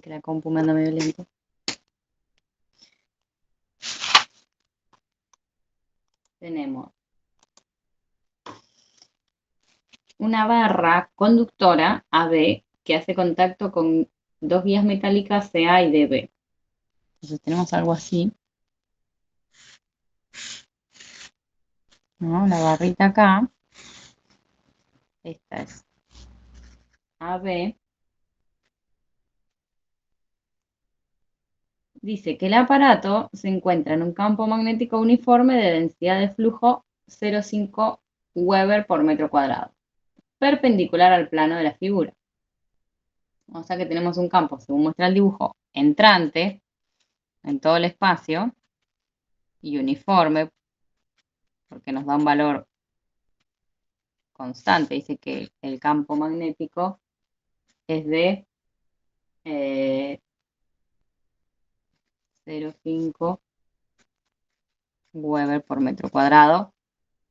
Que la compu me anda medio lento. Tenemos una barra conductora AB que hace contacto con dos guías metálicas CA y DB. Entonces tenemos algo así, ¿no? La barrita acá, esta es AB. Dice que el aparato se encuentra en un campo magnético uniforme de densidad de flujo 0,5 Weber por metro cuadrado, perpendicular al plano de la figura. O sea que tenemos un campo, según muestra el dibujo, entrante en todo el espacio y uniforme, porque nos da un valor constante. Dice que el campo magnético es de 0,5 Weber por metro cuadrado,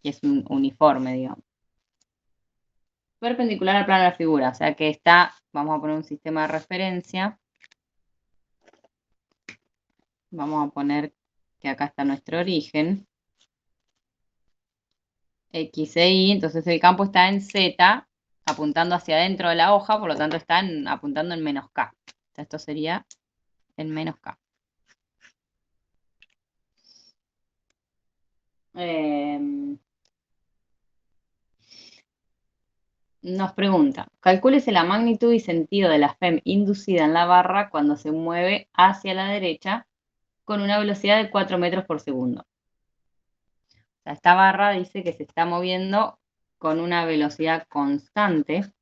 y es un uniforme, digamos. Perpendicular al plano de la figura, o sea que está, vamos a poner un sistema de referencia. Vamos a poner que acá está nuestro origen. X e Y, entonces el campo está en Z, apuntando hacia adentro de la hoja, por lo tanto está apuntando en menos K. Esto sería en menos K. Nos pregunta, calcúlese la magnitud y sentido de la FEM inducida en la barra cuando se mueve hacia la derecha con una velocidad de 4 metros por segundo. O sea, esta barra dice que se está moviendo con una velocidad constante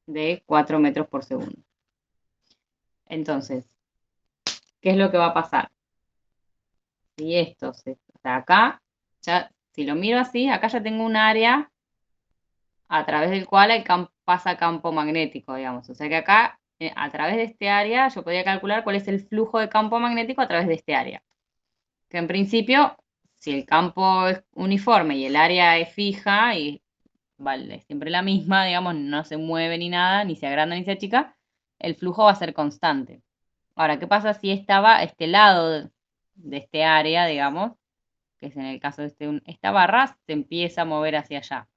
de 4 metros por segundo. Entonces, ¿qué es lo que va a pasar? Si esto o sea, acá, ya, si lo miro así, acá ya tengo un área a través del cual pasa campo magnético, digamos. O sea que acá, a través de este área, yo podría calcular cuál es el flujo de campo magnético a través de este área. Que en principio, si el campo es uniforme y el área es fija y vale, siempre la misma, digamos, no se mueve ni nada, ni se agranda ni se achica, el flujo va a ser constante. Ahora, ¿qué pasa si este lado de este área, digamos, que es en el caso de esta barra, se empieza a mover hacia allá?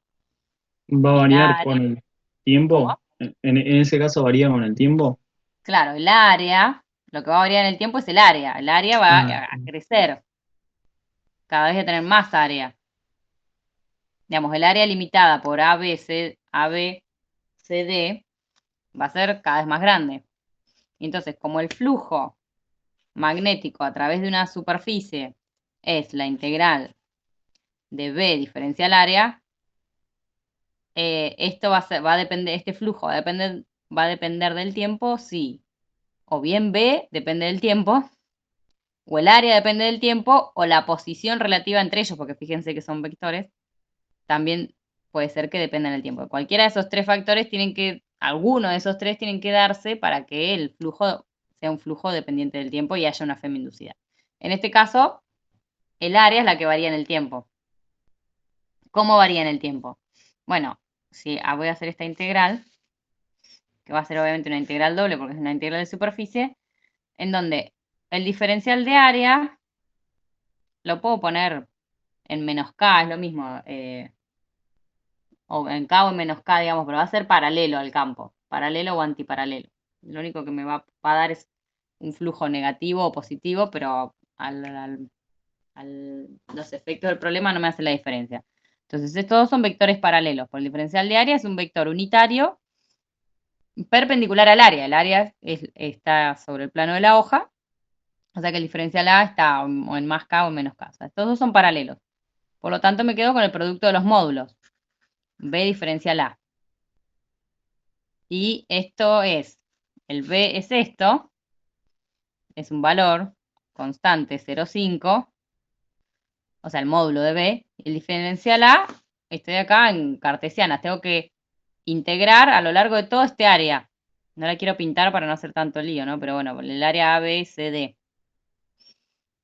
¿Va a El variar área, con el ¿cómo? tiempo? En ese caso varía con el tiempo. Claro, el área, lo que va a variar en el tiempo es el área. El área va Ah, a crecer, cada vez va a tener más área. Digamos, el área limitada por A, B, C, D va a ser cada vez más grande. Entonces, como el flujo magnético a través de una superficie es la integral de B diferencial área, esto va a depender, este flujo va a depender del tiempo, sí. O bien B depende del tiempo, o el área depende del tiempo, o la posición relativa entre ellos, porque fíjense que son vectores, también puede ser que dependan del tiempo. Cualquiera de esos tres factores alguno de esos tres tienen que darse para que el flujo sea un flujo dependiente del tiempo y haya una FEM inducida. En este caso, el área es la que varía en el tiempo. ¿Cómo varía en el tiempo? Bueno, si voy a hacer esta integral, que va a ser obviamente una integral doble porque es una integral de superficie, en donde el diferencial de área lo puedo poner en menos K, es lo mismo, o en K o en menos K, digamos, pero va a ser paralelo al campo, paralelo o antiparalelo. Lo único que me va a dar es un flujo negativo o positivo, pero los efectos del problema no me hacen la diferencia. Entonces, estos son vectores paralelos. Por el diferencial de área es un vector unitario perpendicular al área. El área está sobre el plano de la hoja, o sea que el diferencial A está o en más K o en menos K. O sea, estos dos son paralelos. Por lo tanto, me quedo con el producto de los módulos. B diferencial A. Y esto el B es esto, es un valor constante 0,5, o sea, el módulo de B. El diferencial A, estoy acá en cartesianas, tengo que integrar a lo largo de todo este área. No la quiero pintar para no hacer tanto lío, ¿no? Pero bueno, el área A, B, C, D.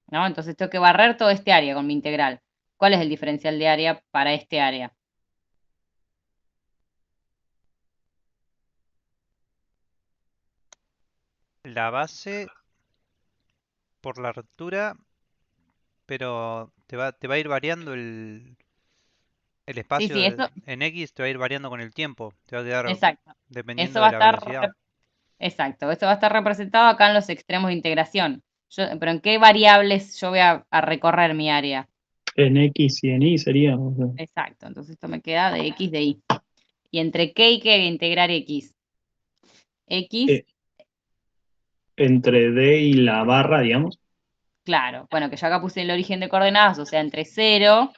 ¿No? Entonces tengo que barrer todo este área con mi integral. ¿Cuál es el diferencial de área para este área? la base por la altura, pero te va a ir variando el Sí, espacio sí, eso, en X, te va a ir variando con el tiempo. Te va a quedar exacto. Eso dependiendo va de a la estar, velocidad. exacto, eso va a estar representado acá en los extremos de integración. Pero ¿en qué variables yo voy a recorrer mi área? En X y en Y sería, o sea, Exacto, entonces esto me queda de X de Y. ¿Y entre qué hay que integrar X? X, eh, entre D y la barra, digamos. claro, bueno, que yo acá puse el origen de coordenadas, o sea, entre 0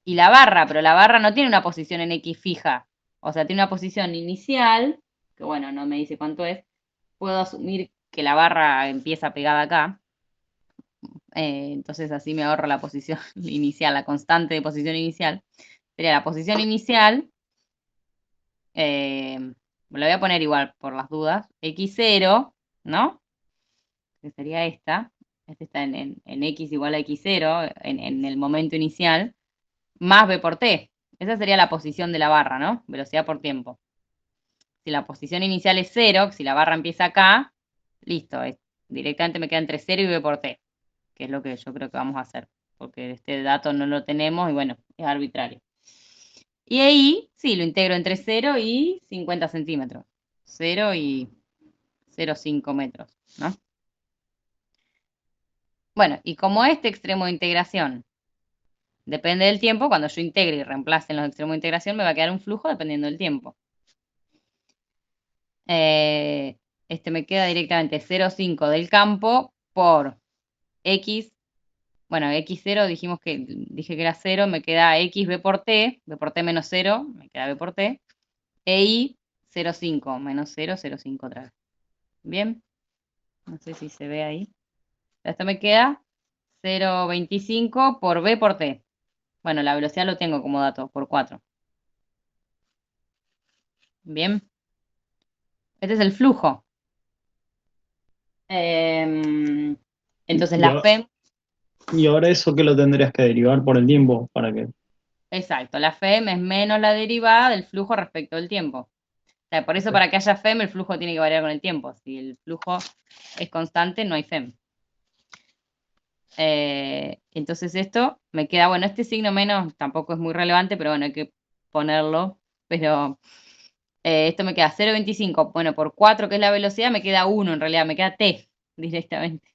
y la barra, pero la barra no tiene una posición en X fija, o sea, tiene una posición inicial, que bueno, no me dice cuánto es, puedo asumir que la barra empieza pegada acá, entonces así me ahorro la posición inicial, la constante de posición inicial. Sería la posición inicial, me la voy a poner igual por las dudas, x0, ¿no? Que sería esta. Esta está en x igual a x0, en el momento inicial, más b por t. Esa sería la posición de la barra, ¿no? Velocidad por tiempo. Si la posición inicial es 0, si la barra empieza acá, listo, directamente me queda entre 0 y b por t, que es lo que yo creo que vamos a hacer, porque este dato no lo tenemos y bueno, es arbitrario. Y ahí, sí, lo integro entre 0 y 50 centímetros. 0 y 0,5 metros, ¿no? Bueno, y como este extremo de integración depende del tiempo, cuando yo integre y reemplace en los extremos de integración, me va a quedar un flujo dependiendo del tiempo. Este me queda directamente 0,5 del campo por x, bueno, x0 dije que era 0, me queda x b por t menos 0, me queda b por t, e y 0,5 menos 0, 0,5 otra vez. Bien, no sé si se ve ahí. Esto me queda 0,25 por b por t. Bueno, la velocidad lo tengo como dato, por 4. Bien, este es el flujo. Entonces Y, la FEM, y ahora eso que lo tendrías que derivar por el tiempo para que. exacto, la FEM es menos la derivada del flujo respecto del tiempo. O sea, por eso para que haya FEM el flujo tiene que variar con el tiempo. Si el flujo es constante, no hay FEM. Entonces esto me queda, bueno, este signo menos tampoco es muy relevante, pero bueno, hay que ponerlo. Pero esto me queda 0,25. Bueno, por 4 que es la velocidad, me queda 1 en realidad, me queda t directamente.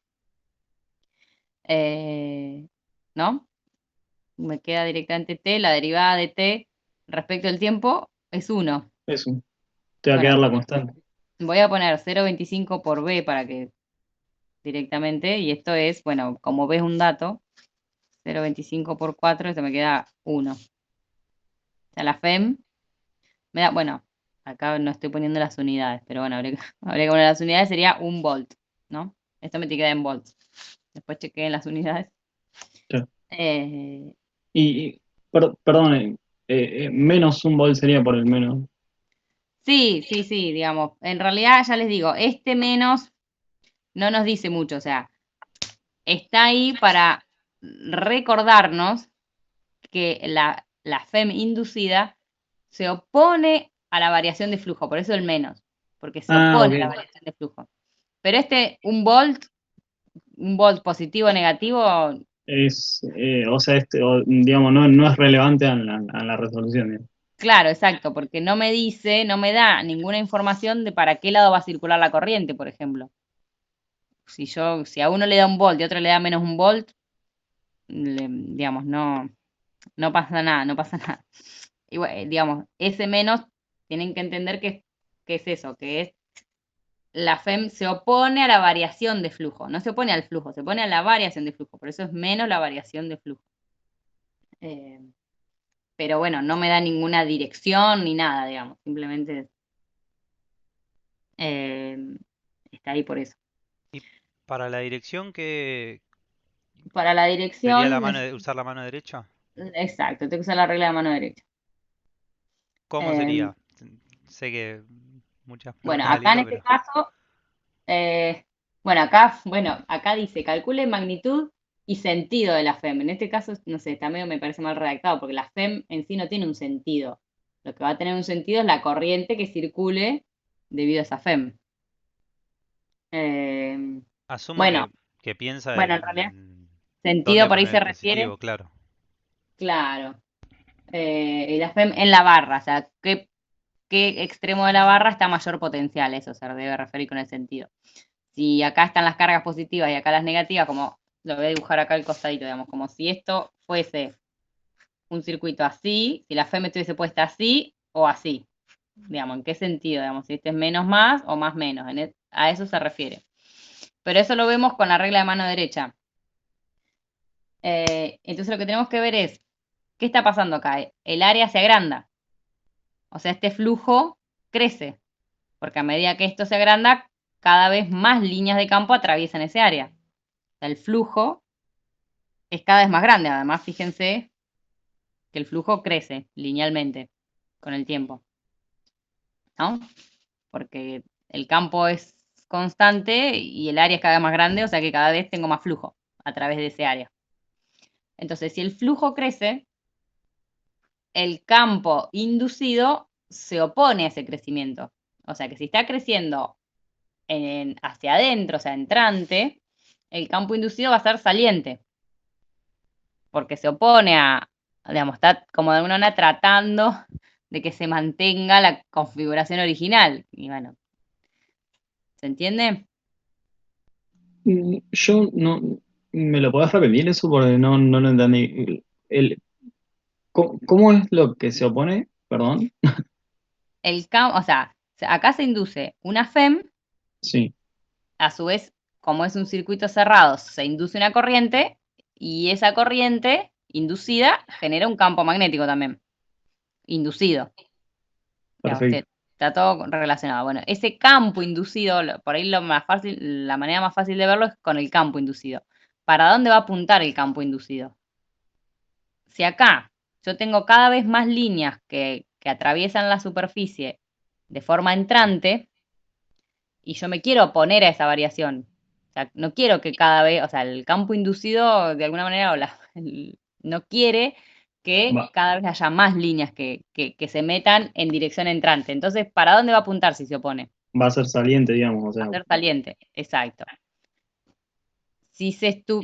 ¿No? Me queda directamente t, la derivada de t respecto al tiempo es 1. Eso, te va a quedar Bueno, la constante. voy a poner 0,25 por b para que directamente, y esto es, bueno, como ves un dato, 0,25 por 4, esto me queda 1. O sea, la FEM me da, bueno, acá no estoy poniendo las unidades, pero bueno, habría que poner las unidades, sería 1 volt, ¿no? Esto me queda en volts. Después chequeen las unidades. Claro. Eh, Perdón, menos un volt sería por el menos. sí, sí, sí, digamos. En realidad, ya les digo, este menos no nos dice mucho, o sea, está ahí para recordarnos que la FEM inducida se opone a la variación de flujo, por eso el menos, porque se Ah, opone a la ok. variación de flujo. Pero un volt positivo o negativo, O sea, digamos, no es relevante a la resolución, digamos. claro, exacto, porque no me dice, no me da ninguna información de para qué lado va a circular la corriente, por ejemplo. Si a uno le da un volt y a otro le da menos un volt, digamos, no pasa nada, no pasa nada. Y digamos, ese menos tienen que entender que es eso, que es la FEM se opone a la variación de flujo, no se opone al flujo, se opone a la variación de flujo, por eso es menos la variación de flujo. Eh, pero bueno, no me da ninguna dirección ni nada, digamos, simplemente eh, está ahí por eso. Y para la dirección, ¿qué Para la sería dirección, usar la mano derecha? exacto, tengo que usar la regla de mano derecha. ¿Cómo Eh, sería? Sé que muchas bueno, preguntas al acá en hilo, este pero caso, bueno, acá dice, calcule magnitud y sentido de la FEM. En este caso, no sé, está medio me parece mal redactado, porque la FEM en sí no tiene un sentido. Lo que va a tener un sentido es la corriente que circule debido a esa FEM. Eh, Asumo bueno, que piensa bueno, en realidad, en sentido dónde por ahí poner se el refiere, positivo, claro. claro. Y la FEM en la barra, o sea, qué extremo de la barra está mayor potencial, eso se debe referir con el sentido. Si acá están las cargas positivas y acá las negativas, como lo voy a dibujar acá al costadito, digamos, como si esto fuese un circuito así, si la FEM estuviese puesta así o así, digamos, ¿en qué sentido? Digamos, si este es menos más o más menos, a eso se refiere. Pero eso lo vemos con la regla de mano derecha. Entonces lo que tenemos que ver es, ¿qué está pasando acá? El área se agranda, o sea, este flujo crece, porque a medida que esto se agranda, cada vez más líneas de campo atraviesan ese área. O sea, el flujo es cada vez más grande. Además, fíjense que el flujo crece linealmente con el tiempo, ¿no? Porque el campo es constante y el área es cada vez más grande, o sea que cada vez tengo más flujo a través de ese área. Entonces, si el flujo crece, el campo inducido se opone a ese crecimiento. O sea que si está creciendo hacia adentro, o sea, entrante, el campo inducido va a ser saliente, porque se opone digamos, está como de alguna manera tratando de que se mantenga la configuración original. Y bueno, ¿se entiende? Yo no, ¿me lo podés repetir eso? Porque no lo entendí. ¿Cómo es lo que se opone? Perdón. O sea, acá se induce una FEM, Sí, a su vez, como es un circuito cerrado, se induce una corriente y esa corriente inducida genera un campo magnético también, inducido. Digamos, perfecto. está todo relacionado. Bueno, ese campo inducido, por ahí lo más fácil, la manera más fácil de verlo es con el campo inducido. ¿Para dónde va a apuntar el campo inducido? Si acá yo tengo cada vez más líneas que atraviesan la superficie de forma entrante y yo me quiero oponer a esa variación. O sea, no quiero que cada vez, o sea, el campo inducido de alguna manera no quiere que Va, cada vez haya más líneas que se metan en dirección entrante. Entonces, ¿para dónde va a apuntar si se opone? va a ser saliente, digamos, o A sea, ser saliente, exacto.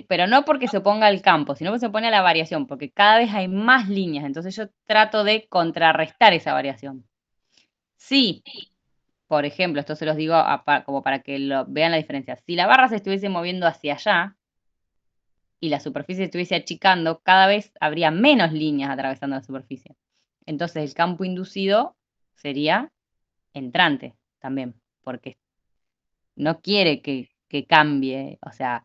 Pero no porque se oponga al campo, sino porque se opone a la variación, porque cada vez hay más líneas, entonces yo trato de contrarrestar esa variación. Sí, por ejemplo, esto se los digo como para que vean la diferencia. Si la barra se estuviese moviendo hacia allá y la superficie se estuviese achicando, cada vez habría menos líneas atravesando la superficie. Entonces el campo inducido sería entrante también, porque no quiere que cambie, o sea,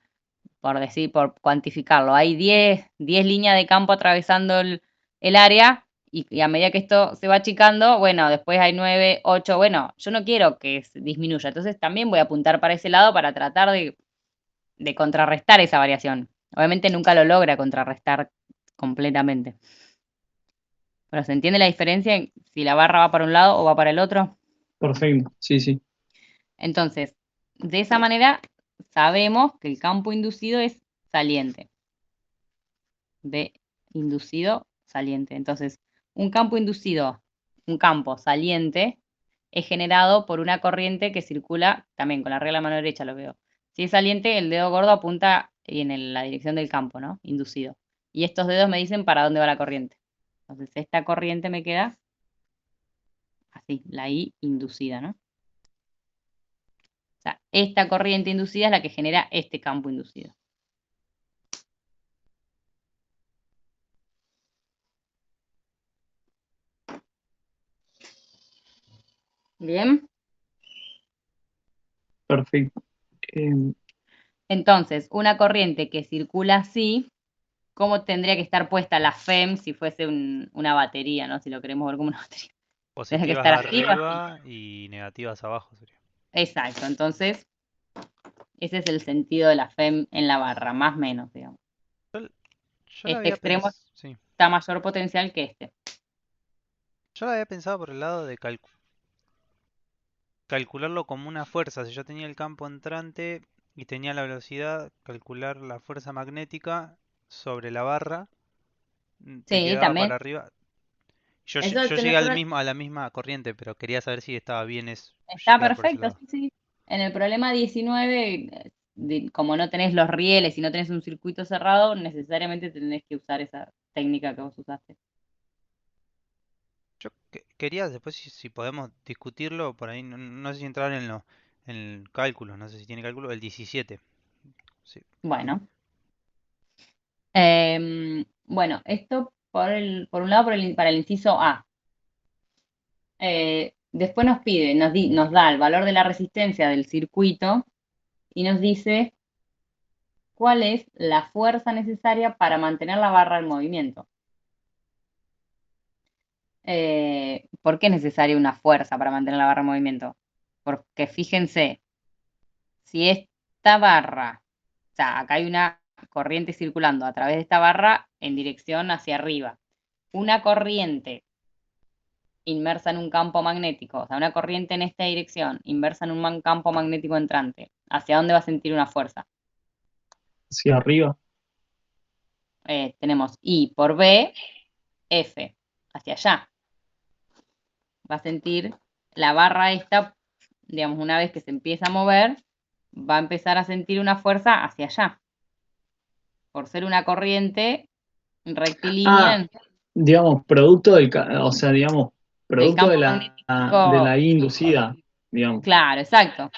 por cuantificarlo, hay 10 líneas de campo atravesando el área y a medida que esto se va achicando, bueno, después hay 9, 8, bueno, yo no quiero que disminuya, entonces también voy a apuntar para ese lado para tratar de contrarrestar esa variación. Obviamente nunca lo logra contrarrestar completamente. Pero ¿se entiende la diferencia en si la barra va para un lado o va para el otro? perfecto. Sí, sí, Entonces, de esa manera sabemos que el campo inducido es saliente. De inducido saliente. Entonces, un campo inducido, un campo saliente, es generado por una corriente que circula, también con la regla de mano derecha lo veo. Si es saliente, el dedo gordo apunta en la dirección del campo, ¿no? Inducido. Y estos dedos me dicen para dónde va la corriente. Entonces, esta corriente me queda así, la I inducida, ¿no? O sea, esta corriente inducida es la que genera este campo inducido. Bien. perfecto. Eh, Entonces, una corriente que circula así, ¿cómo tendría que estar puesta la FEM si fuese una batería, ¿no? Si lo queremos ver como una batería. Tendría que Positivas estar así o así. arriba y negativas abajo sería. Exacto. Entonces, ese es el sentido de la FEM en la barra, más o menos, digamos. Yo, yo la Este había extremo sí. está mayor potencial que este. Yo la había pensado por el lado de calcularlo como una fuerza. Si yo tenía el campo entrante y tenía la velocidad, calcular la fuerza magnética sobre la barra, te Sí, quedaba también. para arriba. Yo, Eso yo llegué nosotros a la misma corriente, pero quería saber si estaba bien es está llegar por ese perfecto, lado. sí, sí. En el problema 19, como no tenés los rieles y no tenés un circuito cerrado, necesariamente tenés que usar esa técnica que vos usaste. Yo quería después si podemos discutirlo, por ahí no sé si entrar en el cálculo, no sé si tiene cálculo, el 17. Sí. Bueno, bueno, esto por un lado para el inciso A. Después nos pide, nos da el valor de la resistencia del circuito y nos dice cuál es la fuerza necesaria para mantener la barra en movimiento. ¿Por qué es necesaria una fuerza para mantener la barra en movimiento? Porque fíjense, si esta barra, o sea, acá hay una corriente circulando a través de esta barra en dirección hacia arriba. Una corriente inmersa en un campo magnético, o sea, una corriente en esta dirección, inmersa en un campo magnético entrante, ¿hacia dónde va a sentir una fuerza? Hacia arriba. Tenemos I por B, F, hacia allá. Va a sentir la barra esta, digamos, una vez que se empieza a mover, va a empezar a sentir una fuerza hacia allá. Por ser una corriente Ah, rectilínea digamos, producto o sea, digamos, del producto campo de magnético. la I inducida, digamos. Claro, exacto.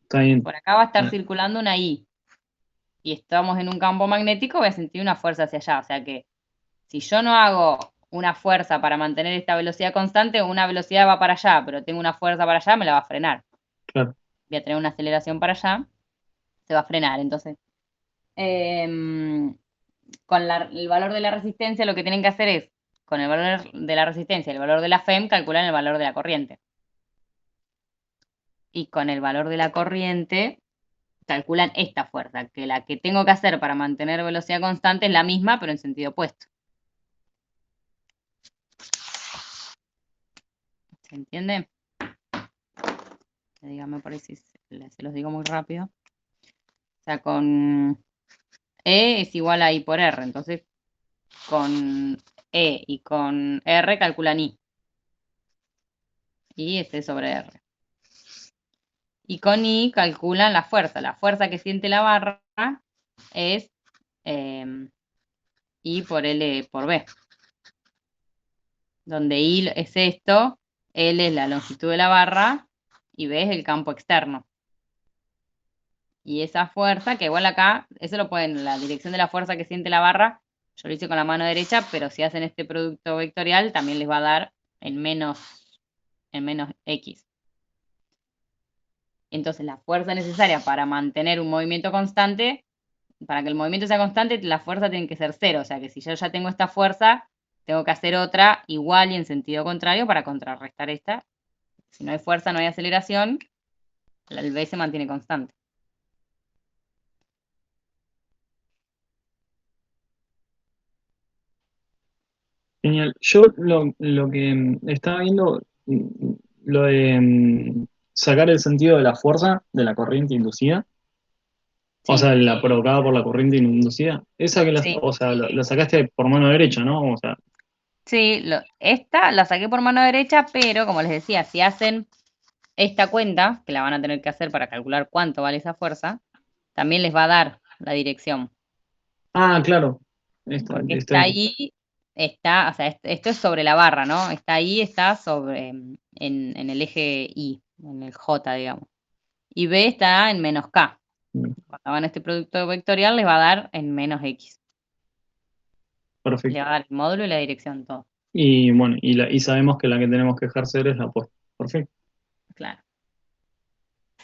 Está bien. Por acá va a estar circulando una I. Y estamos en un campo magnético, voy a sentir una fuerza hacia allá. O sea que si yo no hago una fuerza para mantener esta velocidad constante, una velocidad va para allá, pero tengo una fuerza para allá, me la va a frenar. Claro. Voy a tener una aceleración para allá, se va a frenar. Entonces, con el valor de la resistencia, lo que tienen que hacer es, con el valor de la resistencia y el valor de la FEM, calcular el valor de la corriente. Y con el valor de la corriente, calculan esta fuerza, que la que tengo que hacer para mantener velocidad constante es la misma, pero en sentido opuesto. ¿Se entiende? Dígame por ahí si se los digo muy rápido. O sea, con E es igual a I por R. Entonces, con E y con R calculan I. I es E sobre R. Y con I calculan la fuerza. La fuerza que siente la barra es I por L por B. Donde I es esto, L es la longitud de la barra y B es el campo externo. Y esa fuerza, que igual acá, eso lo pueden, la dirección de la fuerza que siente la barra, yo lo hice con la mano derecha, pero si hacen este producto vectorial, también les va a dar en menos X. Entonces, la fuerza necesaria para mantener un movimiento constante, para que el movimiento sea constante, la fuerza tiene que ser cero. O sea que si yo ya tengo esta fuerza, tengo que hacer otra igual y en sentido contrario para contrarrestar esta. Si no hay fuerza, no hay aceleración, el B se mantiene constante. Genial. Yo lo que estaba viendo, lo de sacar el sentido de la fuerza de la corriente inducida, o Sí, sea, la provocada por la corriente inducida, esa sí. o sea, la sacaste por mano derecha, ¿no? O sea, Sí, esta la saqué por mano derecha, pero como les decía, si hacen esta cuenta, que la van a tener que hacer para calcular cuánto vale esa fuerza, también les va a dar la dirección, ah, claro, porque está ahí, está, o sea, esto es sobre la barra, ¿no? Está ahí, está sobre, en el eje Y, en el J, digamos. Y B está en menos K. Cuando hagan este producto vectorial les va a dar en menos X. Le perfecto. va a dar el módulo y la dirección, todo. Y bueno, y sabemos que la que tenemos que ejercer es la opuesta. Perfecto. Claro.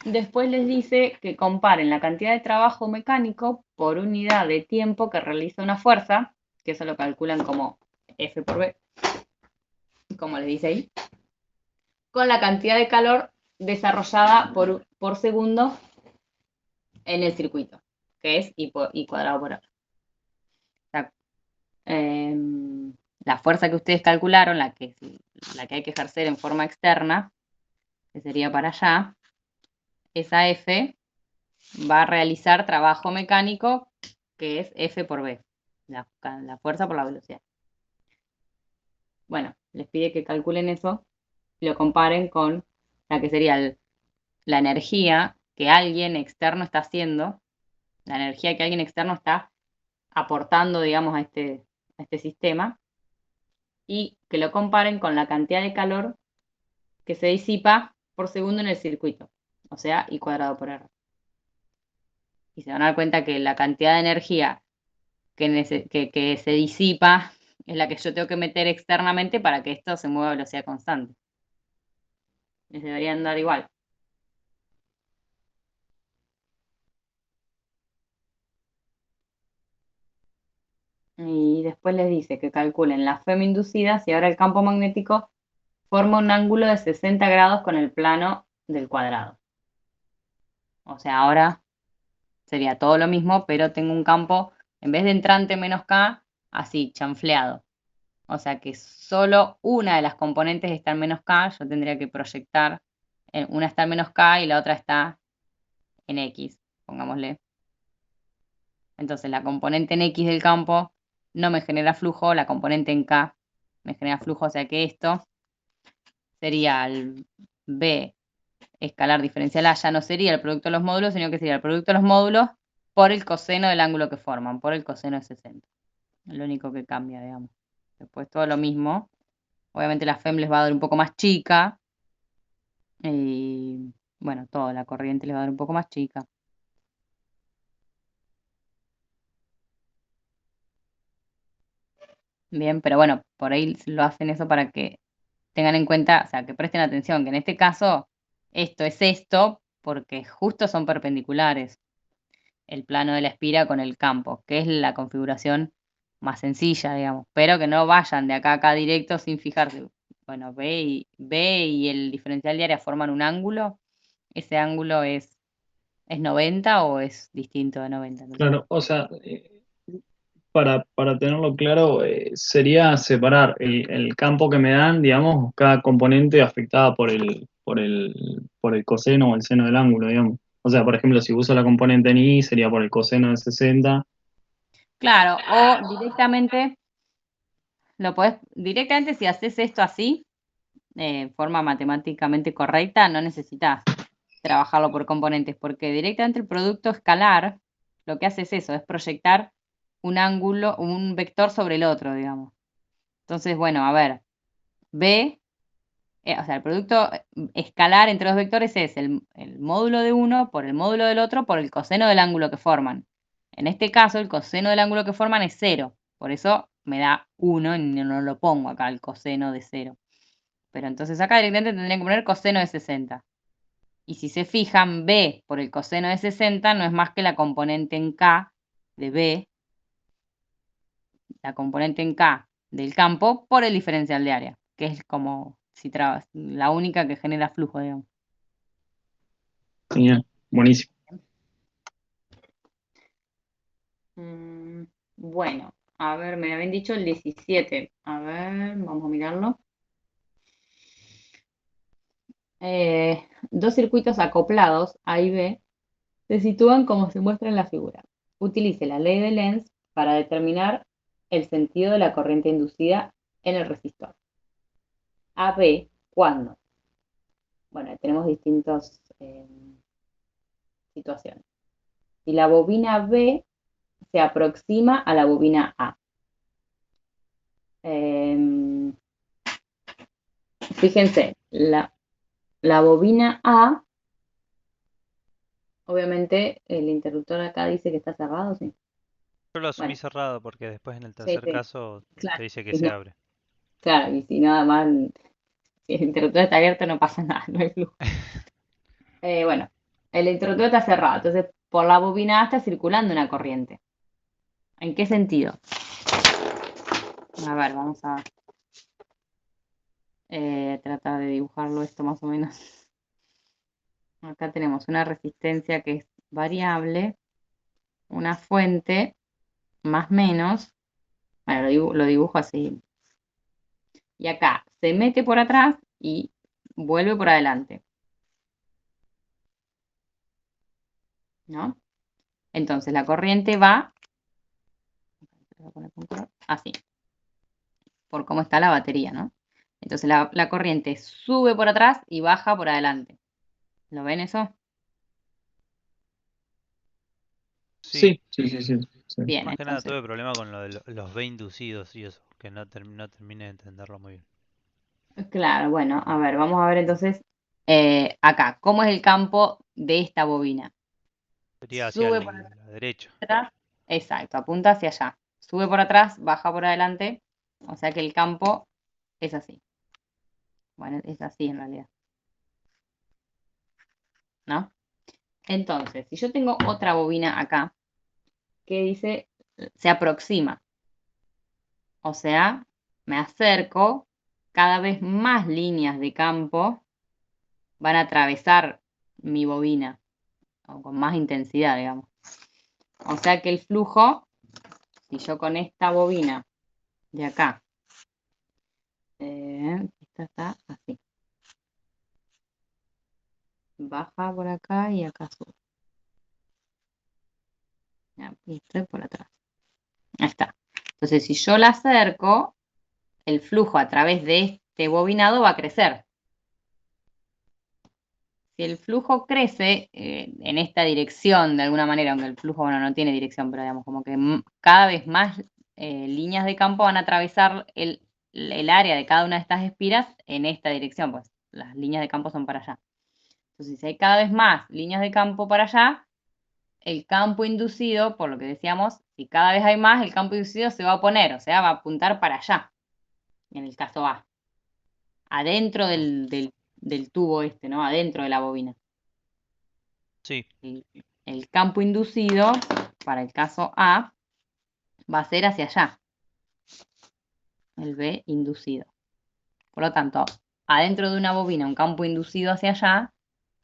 Después les dice que comparen la cantidad de trabajo mecánico por unidad de tiempo que realiza una fuerza, que eso lo calculan como F por B, como les dice ahí, con la cantidad de calor desarrollada por segundo en el circuito, que es I cuadrado por R. O sea, la fuerza que ustedes calcularon, la que hay que ejercer en forma externa, que sería para allá, esa F va a realizar trabajo mecánico que es F por B, la fuerza por la velocidad. Bueno, les pide que calculen eso y lo comparen con la que sería la energía que alguien externo está haciendo, la energía que alguien externo está aportando, digamos, a este sistema, y que lo comparen con la cantidad de calor que se disipa por segundo en el circuito, o sea, I cuadrado por R. Y se van a dar cuenta que la cantidad de energía que se disipa es la que yo tengo que meter externamente para que esto se mueva a velocidad constante. Les deberían dar igual. Y después les dice que calculen la FEM inducida si ahora el campo magnético forma un ángulo de 60 grados con el plano del cuadrado. O sea, ahora sería todo lo mismo, pero tengo un campo, en vez de entrante menos K, así, chanfleado. O sea que solo una de las componentes está en menos K, yo tendría que proyectar, una está en menos K y la otra está en X, pongámosle. Entonces la componente en X del campo no me genera flujo, la componente en K me genera flujo, o sea que esto sería el B escalar diferencial A, ya no sería el producto de los módulos, sino que sería el producto de los módulos por el coseno del ángulo que forman, por el coseno de 60. Es lo único que cambia, digamos. Después todo lo mismo. Obviamente la FEM les va a dar un poco más chica. Y bueno, toda la corriente les va a dar un poco más chica. Bien, pero bueno, por ahí lo hacen eso para que tengan en cuenta, o sea, que presten atención, que en este caso esto es esto, porque justo son perpendiculares el plano de la espira con el campo, que es la configuración más sencilla, digamos, pero que no vayan de acá a acá directo sin fijarse. Bueno, B y el diferencial de área forman un ángulo, ese ángulo ¿es 90 o es distinto de 90? Claro, o sea, para tenerlo claro, sería separar el campo que me dan, digamos, cada componente afectada por el coseno o el seno del ángulo, digamos. O sea, por ejemplo, si uso la componente en I, sería por el coseno de 60. Claro, o directamente, directamente si haces esto así, forma matemáticamente correcta, no necesitas trabajarlo por componentes, porque directamente el producto escalar lo que hace es eso, es proyectar un ángulo, un vector sobre el otro, digamos. Entonces, bueno, a ver, B, o sea, el producto escalar entre los vectores es el módulo de uno por el módulo del otro por el coseno del ángulo que forman. En este caso, el coseno del ángulo que forman es 0, por eso me da 1 y no lo pongo acá, el coseno de 0. Pero entonces acá directamente tendría que poner coseno de 60. Y si se fijan, B por el coseno de 60 no es más que la componente en K de B, la componente en K del campo por el diferencial de área, que es como si trabas, la única que genera flujo, digamos. Genial, buenísimo. Bueno, a ver, me habían dicho el 17. A ver, vamos a mirarlo. Dos circuitos acoplados, A y B, se sitúan como se muestra en la figura. Utilice la ley de Lenz para determinar el sentido de la corriente inducida en el resistor. AB, ¿cuándo? Bueno, tenemos distintas situaciones. Si la bobina B se aproxima a la bobina A. Fíjense, la bobina A, obviamente el interruptor acá dice que está cerrado, ¿sí? Yo lo asumí Bueno, cerrado porque después en el sí, tercer sí, caso te claro. dice que Y se no, abre. claro, y si nada más, si el interruptor está abierto no pasa nada, no hay flujo. Bueno, el interruptor está cerrado, entonces por la bobina A está circulando una corriente. ¿En qué sentido? A ver, vamos a tratar de dibujarlo esto más o menos. Acá tenemos una resistencia que es variable, una fuente, más menos. Bueno, lo dibujo así. Y acá se mete por atrás y vuelve por adelante. ¿No? Entonces la corriente va así, por cómo está la batería, ¿no? Entonces la corriente sube por atrás y baja por adelante. ¿Lo ven eso? Sí, Sí. Bien, más que nada entonces, tuve problema con lo de los B inducidos y eso, que no terminé de entenderlo muy bien. claro, bueno, a ver, vamos a ver entonces acá, ¿cómo es el campo de esta bobina? Sería hacia Sube por la derecha. atrás, exacto, apunta hacia allá. Sube por atrás, baja por adelante, o sea que el campo es así. Bueno, es así en realidad, ¿no? Entonces, si yo tengo otra bobina acá que dice se aproxima, o sea, me acerco, cada vez más líneas de campo van a atravesar mi bobina, o con más intensidad, digamos. O sea que el flujo, si yo con esta bobina de acá, esta está así, baja por acá y acá sube. Ya, y estoy por atrás. Ahí está. Entonces, si yo la acerco, el flujo a través de este bobinado va a crecer. Si el flujo crece en esta dirección, de alguna manera, aunque el flujo, bueno, no tiene dirección, pero digamos, como que cada vez más líneas de campo van a atravesar el área de cada una de estas espiras en esta dirección, pues las líneas de campo son para allá. Entonces, si hay cada vez más líneas de campo para allá, el campo inducido, por lo que decíamos, si cada vez hay más, el campo inducido se va a poner, o sea, va a apuntar para allá, en el caso A, adentro del tubo este, ¿no? Adentro de la bobina. Sí, El campo inducido, para el caso A, va a ser hacia allá, el B inducido. Por lo tanto, adentro de una bobina, un campo inducido hacia allá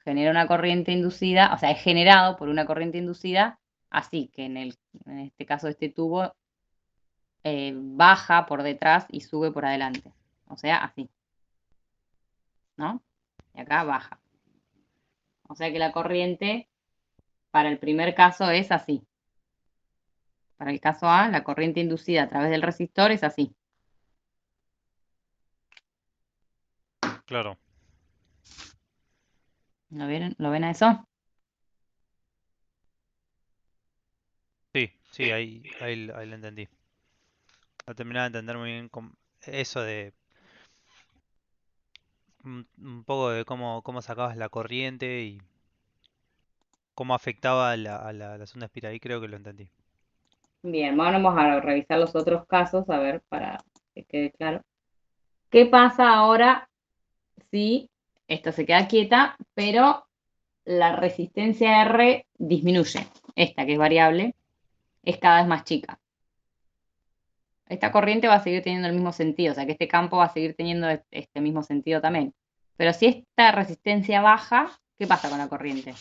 genera una corriente inducida, o sea, es generado por una corriente inducida, así que en este caso este tubo baja por detrás y sube por adelante. O sea, así, ¿no? Y acá baja. O sea que la corriente para el primer caso es así. Para el caso A, la corriente inducida a través del resistor es así. claro. Lo ven a eso? Sí, sí, ahí lo entendí. No terminaba de entender muy bien eso de un poco de cómo sacabas la corriente y cómo afectaba a la sonda espiral. Ahí creo que lo entendí. Bien, vamos a revisar los otros casos, a ver, para que quede claro. ¿Qué pasa ahora si esto se queda quieta, pero la resistencia R disminuye? Esta, que es variable, es cada vez más chica. Esta corriente va a seguir teniendo el mismo sentido, o sea que este campo va a seguir teniendo este mismo sentido también. Pero si esta resistencia baja, ¿qué pasa con la corriente?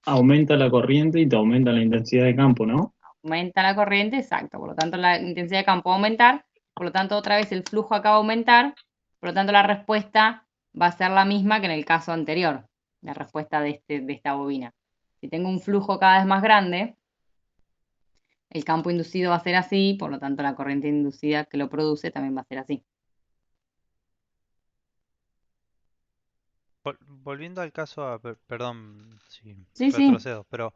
Aumenta la corriente y te aumenta la intensidad de campo, ¿no? Aumenta la corriente, exacto. Por lo tanto, la intensidad de campo va a aumentar. Por lo tanto, otra vez el flujo acá va a aumentar. Por lo tanto, la respuesta va a ser la misma que en el caso anterior, la respuesta de esta bobina. Si tengo un flujo cada vez más grande, el campo inducido va a ser así, por lo tanto, la corriente inducida que lo produce también va a ser así. Volviendo al caso perdón si Sí, sí. retrocedo, pero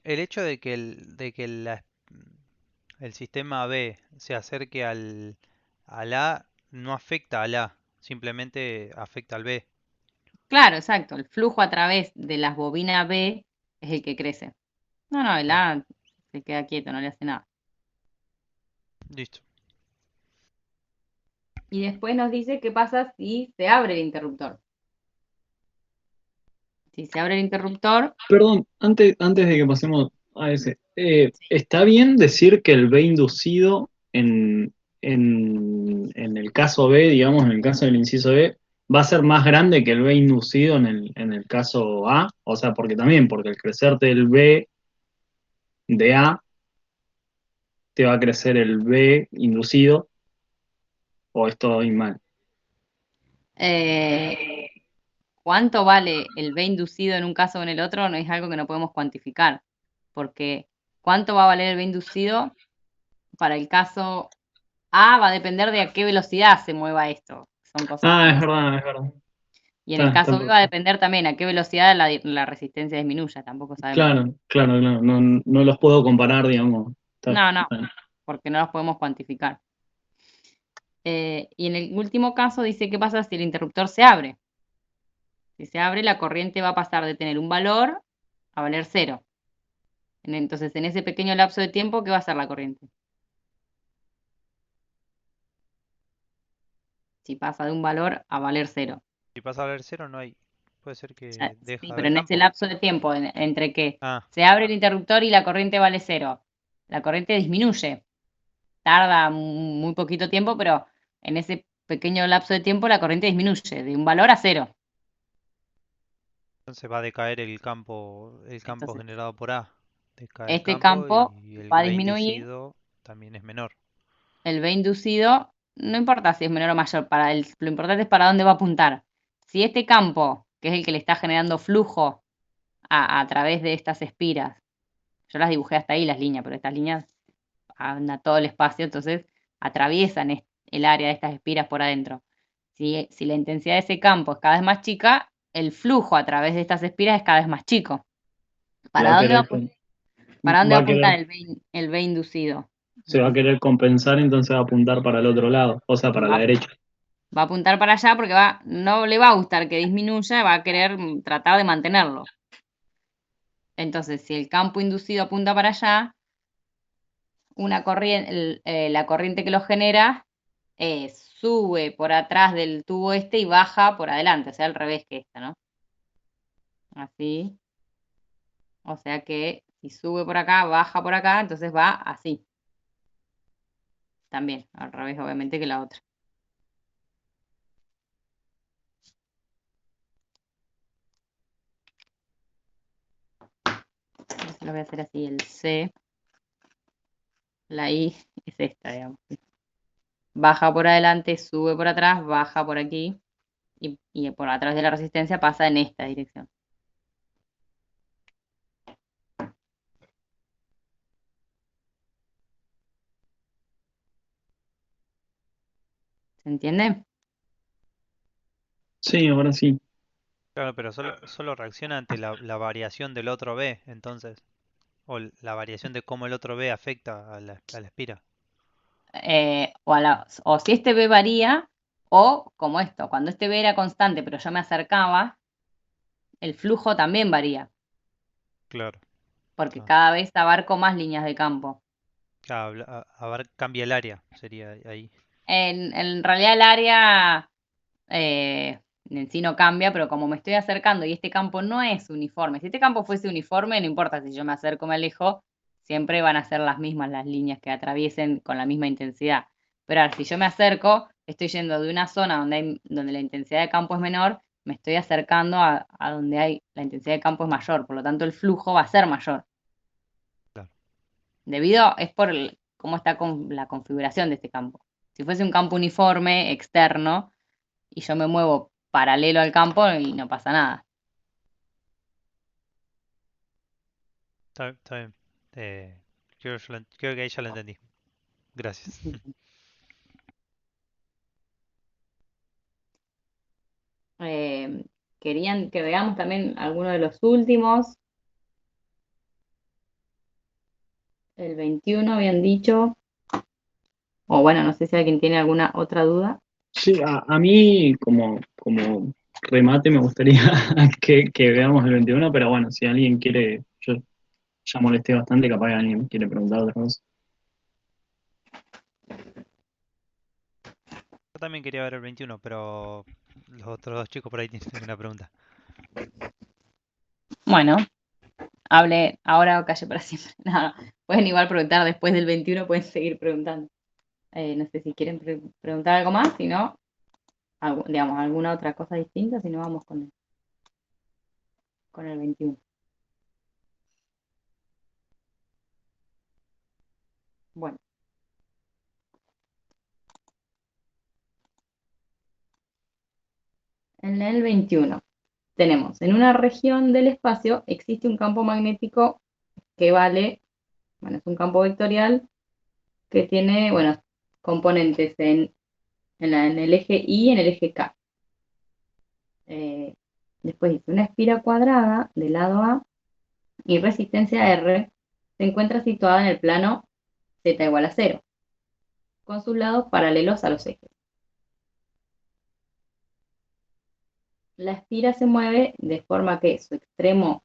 el hecho de que el sistema B se acerque al A no afecta al A, simplemente afecta al B. Claro, exacto. El flujo a través de las bobinas B es el que crece. No, el Claro. A se queda quieto, no le hace nada. Listo. Y después nos dice qué pasa si se abre el interruptor. Si se abre el interruptor, Perdón, antes de que pasemos a ese, ¿está bien decir que el B inducido en el caso B, digamos, en el caso del inciso B, va a ser más grande que el B inducido en el caso A? O sea, porque al crecerte el B de A, te va a crecer el B inducido, o estoy mal. eh, ¿cuánto vale el B inducido en un caso o en el otro? No es algo que no podemos cuantificar, porque ¿cuánto va a valer el B inducido para el caso A? Va a depender de a qué velocidad se mueva esto. Son cosas que Ah, no es sé. verdad, es verdad. Y en el Está caso B va a perfecto. depender también a qué velocidad la resistencia disminuya, tampoco sabemos. Claro, claro, claro. No, no los puedo comparar, digamos. No, no, Está- porque no los podemos cuantificar. Y en el último caso dice qué pasa si el interruptor se abre. Si se abre, la corriente va a pasar de tener un valor a valer cero. Entonces, en ese pequeño lapso de tiempo, ¿qué va a hacer la corriente? Si pasa de un valor a valer cero. Si pasa a valer cero, no hay. Puede ser O sea, que sí, deja de pero haber en ese campo. lapso de tiempo entre que Ah, se abre el interruptor y la corriente vale cero, la corriente disminuye. Tarda muy poquito tiempo, pero en ese pequeño lapso de tiempo la corriente disminuye de un valor a cero. entonces va a decaer el campo Entonces, generado por A. Decae el este campo campo y el va a B disminuir, inducido también es menor. el B inducido, no importa si es menor o mayor, lo importante es para dónde va a apuntar. Si este campo, que es el que le está generando flujo a través de estas espiras, yo las dibujé hasta ahí las líneas, pero estas líneas anda todo el espacio, entonces atraviesan el área de estas espiras por adentro. Si la intensidad de ese campo es cada vez más chica, el flujo a través de estas espiras es cada vez más chico. Va ¿Para a dónde va, querer, para dónde va va a a querer, apuntar el B inducido? se va a querer compensar, entonces va a apuntar para el otro lado, o sea, para Va, la derecha. va a apuntar para allá porque no le va a gustar que disminuya, va a querer tratar de mantenerlo. Entonces, si el campo inducido apunta para allá, la corriente que lo genera sube por atrás del tubo este y baja por adelante, o sea, al revés que esta, ¿no? Así. O sea que si sube por acá, baja por acá, entonces va así. También, al revés, obviamente, que la otra. Entonces lo voy a hacer así, el C, la I es esta, digamos. Baja por adelante, sube por atrás, baja por aquí y por atrás de la resistencia pasa en esta dirección. ¿Se entiende? Sí, ahora sí. Claro, pero solo reacciona ante la variación del otro B, entonces. O la variación de cómo el otro B afecta a la espira. O si este B varía, o como esto, cuando este B era constante pero yo me acercaba, el flujo también varía, Claro. porque Ah, cada vez abarco más líneas de campo. claro, a ver, cambia el área, sería ahí. En realidad el área en sí no cambia, pero como me estoy acercando y este campo no es uniforme, si este campo fuese uniforme, no importa si yo me acerco o me alejo, siempre van a ser las mismas las líneas que atraviesen con la misma intensidad. Pero ahora, si yo me acerco, estoy yendo de una zona donde la intensidad de campo es menor, me estoy acercando a donde la intensidad de campo es mayor, por lo tanto el flujo va a ser mayor. Claro. Es por cómo está con la configuración de este campo. Si fuese un campo uniforme, externo, y yo me muevo paralelo al campo y no pasa nada. Está bien. Creo que ahí ya lo entendí. Gracias. Eh, Querían que veamos también algunos de los últimos. El 21 habían dicho, o bueno, no sé si alguien tiene alguna otra duda. Sí, a mí como remate me gustaría que veamos el 21, pero bueno, si alguien quiere, yo ya molesté bastante, capaz que alguien quiere preguntar otra cosa. Yo también quería ver el 21, pero los otros dos chicos por ahí tienen una pregunta. Bueno, hable ahora o calle para siempre. Nada, pueden igual preguntar después del 21, pueden seguir preguntando. No sé si quieren preguntar algo más, si no, digamos, alguna otra cosa distinta, si no vamos con el 21. Bueno, en el 21 tenemos, en una región del espacio existe un campo magnético que vale, bueno, es un campo vectorial que tiene, bueno, componentes en el eje Y y en el eje K. Eh, Después dice, una espira cuadrada del lado A y resistencia R se encuentra situada en el plano z igual a 0, con sus lados paralelos a los ejes. La espira se mueve de forma que su extremo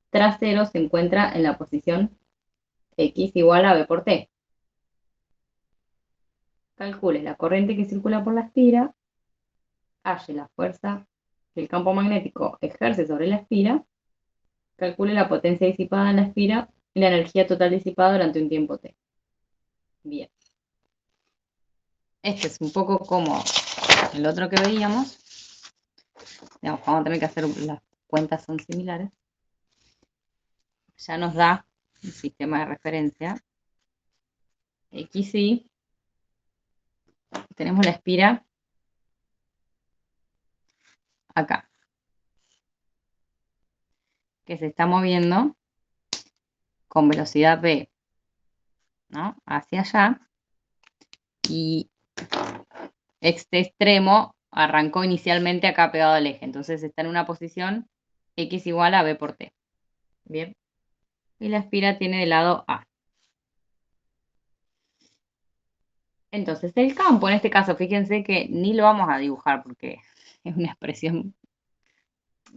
trasero se encuentra en la posición x igual a b por t. Calcule la corriente que circula por la espira, halle la fuerza que el campo magnético ejerce sobre la espira, calcule la potencia disipada en la espira y la energía total disipada durante un tiempo t. Bien. Este es un poco como el otro que veíamos. Digamos, vamos a tener que hacer, las cuentas son similares. Ya nos da un sistema de referencia. XY. Tenemos la espira acá, que se está moviendo con velocidad v, ¿no? Hacia allá. Y este extremo arrancó inicialmente acá pegado al eje. Entonces está en una posición x igual a b por t. Bien. Y la espira tiene de lado A. Entonces el campo, en este caso, fíjense que ni lo vamos a dibujar porque es una expresión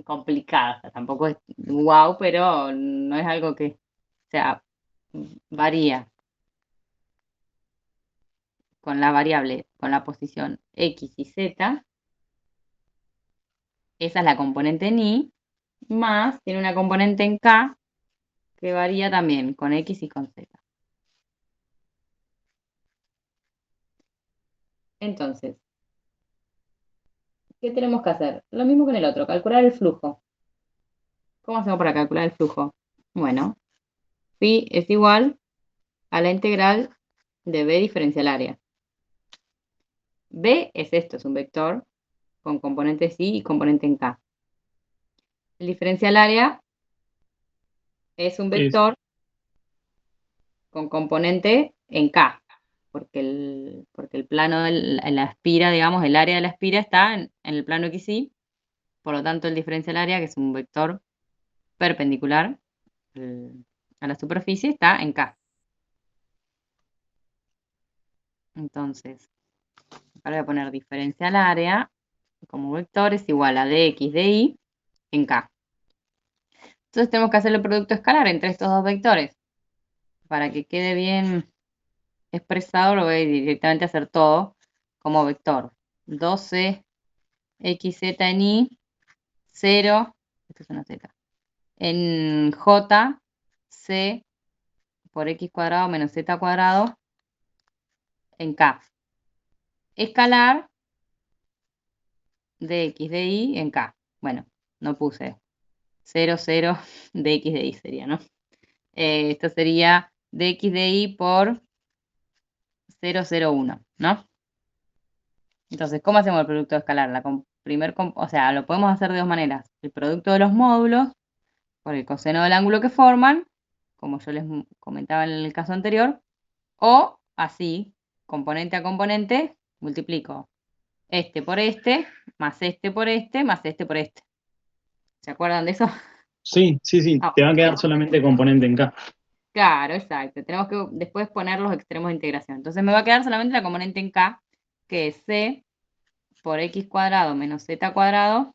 complicada. O sea, tampoco es wow, pero no es algo que, o sea, varía con la variable, con la posición x y z. Esa es la componente en y, más tiene una componente en k que varía también con x y con z. Entonces, ¿qué tenemos que hacer? Lo mismo que en el otro, calcular el flujo. ¿Cómo hacemos para calcular el flujo? Bueno, phi es igual a la integral de b diferencial área. B es esto, es un vector con componente sí y componente en k. El diferencial área es un Es, vector con componente en k, porque el plano de la espira, digamos, el área de la espira está en el plano XY, por lo tanto el diferencial área, que es un vector perpendicular a la superficie, está en k. Entonces, ahora voy a poner diferencial área como vector es igual a dx de y en k. Entonces tenemos que hacer el producto escalar entre estos dos vectores. Para que quede bien expresado, lo voy a directamente hacer todo como vector. 12 xz en y, 0, esto es una z, en j, c por x cuadrado menos z cuadrado en k. Escalar dx de y en k. Bueno, no puse 0, 0 dx de y sería, ¿no? Esto sería dx de y por 0,01, ¿no? Entonces, ¿cómo hacemos el producto escalar? O sea, lo podemos hacer de dos maneras. El producto de los módulos por el coseno del ángulo que forman, como yo les comentaba en el caso anterior, o así, componente a componente, multiplico este por este, más este por este, más este por este. ¿Se acuerdan de eso? sí, sí, sí, Ah, te va a quedar solamente componente en K. claro, exacto. Tenemos que después poner los extremos de integración. Entonces me va a quedar solamente la componente en K, que es C por x cuadrado menos z cuadrado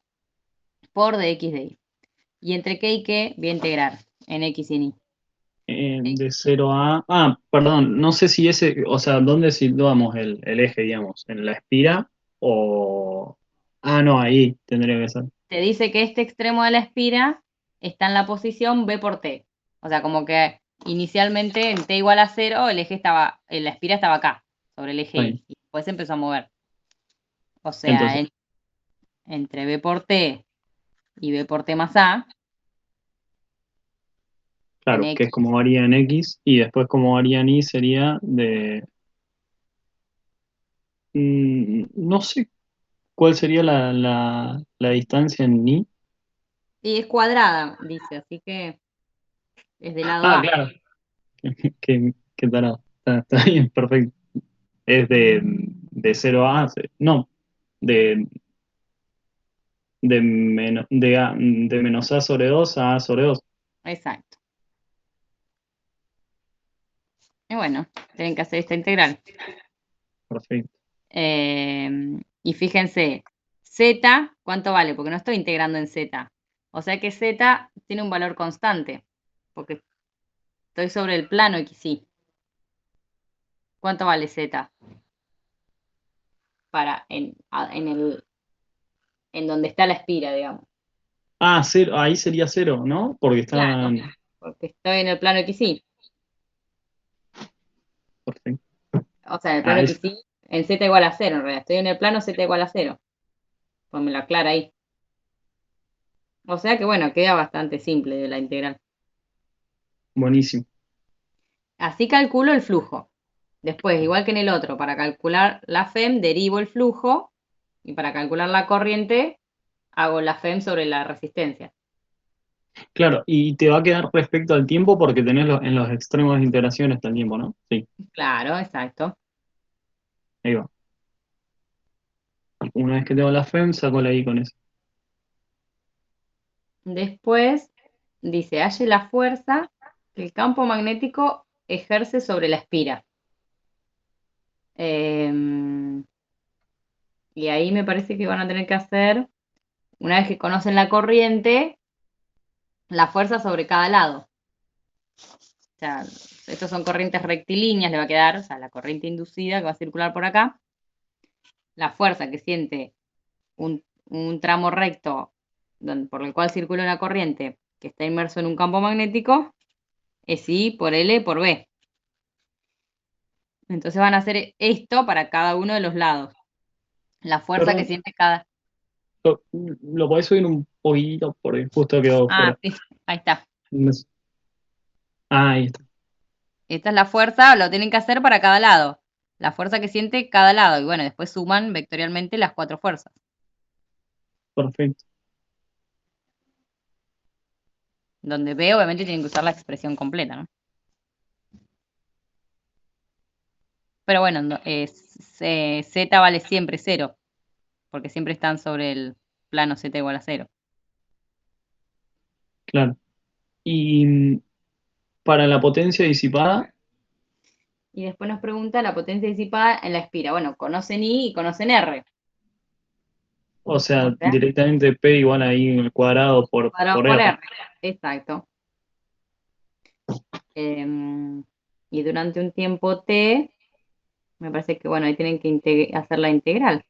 por dx de y. Y entre qué y qué voy a integrar en x y en y. De 0 a... Ah, perdón, no sé si ese, o sea, ¿dónde situamos el eje, digamos? ¿En la espira o...? Ah, no, ahí tendría que ser. Te dice que este extremo de la espira está en la posición b por t. O sea, como que inicialmente en t igual a 0, el eje estaba, la espira estaba acá, sobre el eje Ahí. y. Y después se empezó a mover. O sea, Entonces, entre b por t y b por t más a, en claro, que es x. como varía en X, y después como varía en Y sería de... no sé cuál sería la distancia en Y. Y es cuadrada, dice, así que es del lado Ah, A. claro. Qué tarado. Está bien, perfecto. Es de 0 a... No, de de menos A sobre 2 a A sobre 2. Exacto. Y bueno, tienen que hacer esta integral. Perfecto. Y fíjense, z, ¿cuánto vale? Porque no estoy integrando en z. O sea que z tiene un valor constante, porque estoy sobre el plano XY. ¿Cuánto vale z? En donde está la espira, digamos. Ah, cero, ahí sería 0, ¿no? Porque Claro, está porque estoy en el plano XY. perfecto. O sea, en el Ah, plano XY, en z igual a 0, en realidad. Estoy en el plano z igual a 0. Pues me lo aclara ahí. O sea que bueno, queda bastante simple de la integral. buenísimo. Así calculo el flujo. Después, igual que en el otro, para calcular la FEM derivo el flujo y para calcular la corriente hago la FEM sobre la resistencia. Claro, y te va a quedar respecto al tiempo porque tenés en los extremos de integración está el tiempo, ¿no? Sí, Claro, exacto. ahí va. Una vez que tengo la FEM, saco la I con eso. Después dice, halle la fuerza que el campo magnético ejerce sobre la espira. Em, y ahí me parece que van a tener que hacer, una vez que conocen la corriente, la fuerza sobre cada lado. O sea, estos son corrientes rectilíneas, le va a quedar, o sea, la corriente inducida que va a circular por acá, la fuerza que siente un tramo recto por el cual circula una corriente que está inmerso en un campo magnético es I por L por B. Entonces van a hacer esto para cada uno de los lados. La fuerza que Perdón, siente cada... lo podés subir un poquito porque justo quedó Ah, fuera. sí, ahí está. No sé. Ah, ahí está. Esta es la fuerza, lo tienen que hacer para cada lado. La fuerza que siente cada lado. Y bueno, después suman vectorialmente las 4 fuerzas. Perfecto. Donde B obviamente tienen que usar la expresión completa, ¿no? Pero bueno, Z vale siempre 0, porque siempre están sobre el plano Z igual a 0. Claro. Y para la potencia disipada, Y después nos pregunta la potencia disipada en la espira. Bueno, conocen I y conocen R. o O sea, sea, directamente P igual ahí en el cuadrado cuadrado por por R. R. Exacto. Y durante un tiempo T, me parece que, bueno, ahí tienen que hacer la integral.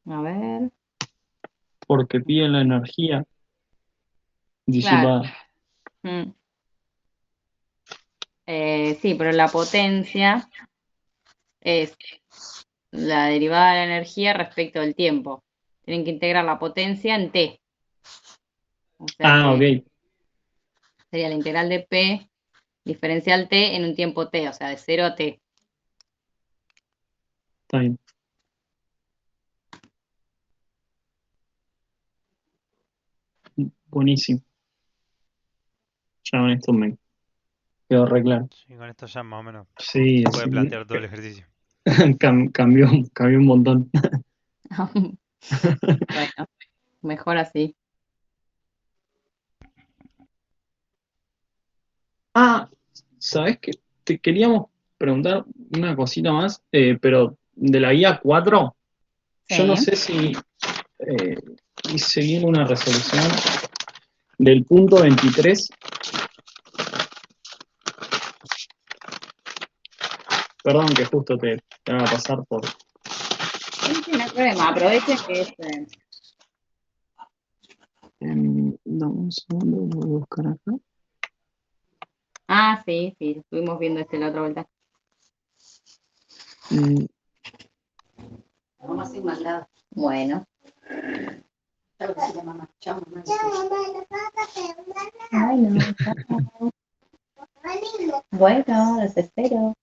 A ver. Porque pide la energía Claro. disipada. Mm. Sí, pero la potencia es la derivada de la energía respecto del tiempo. Tienen que integrar la potencia en T. O sea Ah, que ok, sería la integral de P diferencial T en un tiempo T, o sea, de 0 a T. está bien. Buenísimo. Ya con esto me quedó re claro. Sí, con esto ya más o menos Sí, se puede sí. plantear todo el ejercicio. Cambió un montón. Bueno, mejor así. Ah, ¿sabes qué? Te queríamos preguntar una cosita más, pero de la guía 4 yo no Sí. sé si eh, hice bien una resolución del punto 23. Perdón que justo te haga pasar por... Sí, sí, no hay problema. Aprovechen que es. Dame un segundo, lo voy a buscar acá. Ah, sí, sí, estuvimos viendo la otra vuelta. Mm, Mamá sin maldad. Bueno. Claro que sí, mamá. Chao, mamá. Ay, no. Bueno, los espero.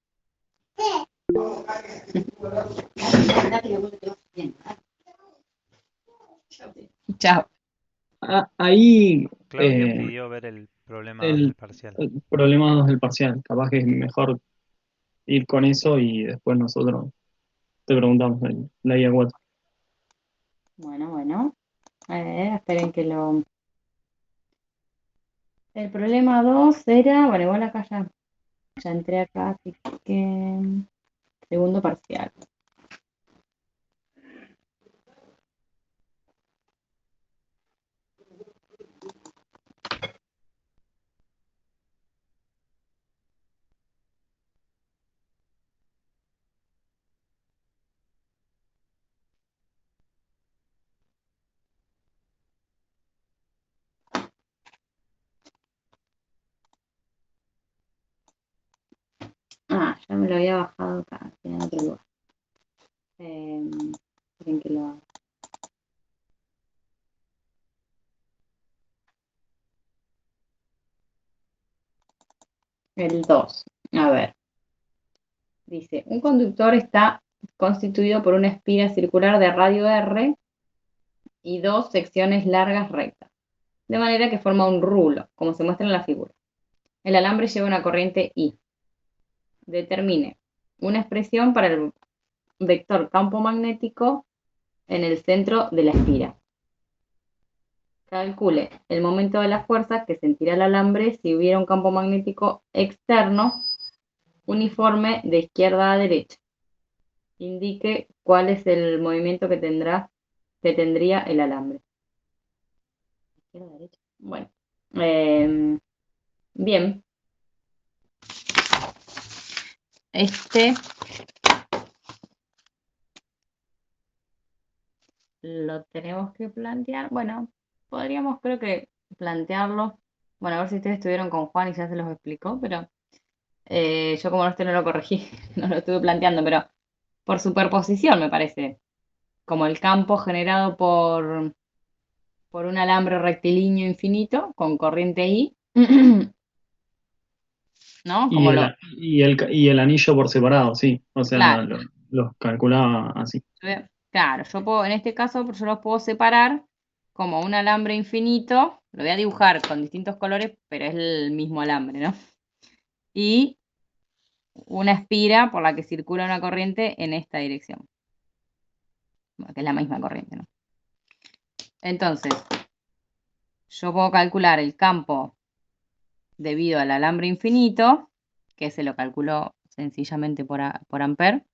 Anda que luego te vas bien. Chao. ahí Claudio pidió ver el problema 2 del el, parcial. el problema 2 del parcial. Capaz que es mejor ir con eso y después nosotros te preguntamos en la guía 4. Bueno, bueno. Esperen que lo... El problema 2 era, bueno, igual acá ya entré acá, así que segundo parcial. Ya me lo había bajado acá, en otro lugar. Esperen que lo haga. El 2. A ver. Dice, un conductor está constituido por una espira circular de radio R y dos secciones largas rectas, de manera que forma un rulo, como se muestra en la figura. El alambre lleva una corriente I. Determine una expresión para el vector campo magnético en el centro de la espira. Calcule el momento de las fuerzas que sentirá el alambre si hubiera un campo magnético externo uniforme de izquierda a derecha. Indique cuál es el movimiento que tendría el alambre. Izquierda a derecha. Bueno, bien. Lo tenemos que plantear. Bueno, podríamos creo que plantearlo. Bueno, a ver si ustedes estuvieron con Juan y ya se los explicó, pero yo como no lo corregí, no lo estuve planteando, pero por superposición me parece. Como el campo generado por un alambre rectilíneo infinito con corriente I, ¿no? Y y el anillo por separado, sí. O sea, Claro, los calculaba así. claro, yo puedo, en este caso yo los puedo separar como un alambre infinito, lo voy a dibujar con distintos colores, pero es el mismo alambre, ¿no? Y una espira por la que circula una corriente en esta dirección, bueno, que es la misma corriente, ¿no? Entonces, yo puedo calcular el campo debido al alambre infinito, que se lo calculo sencillamente por ampere.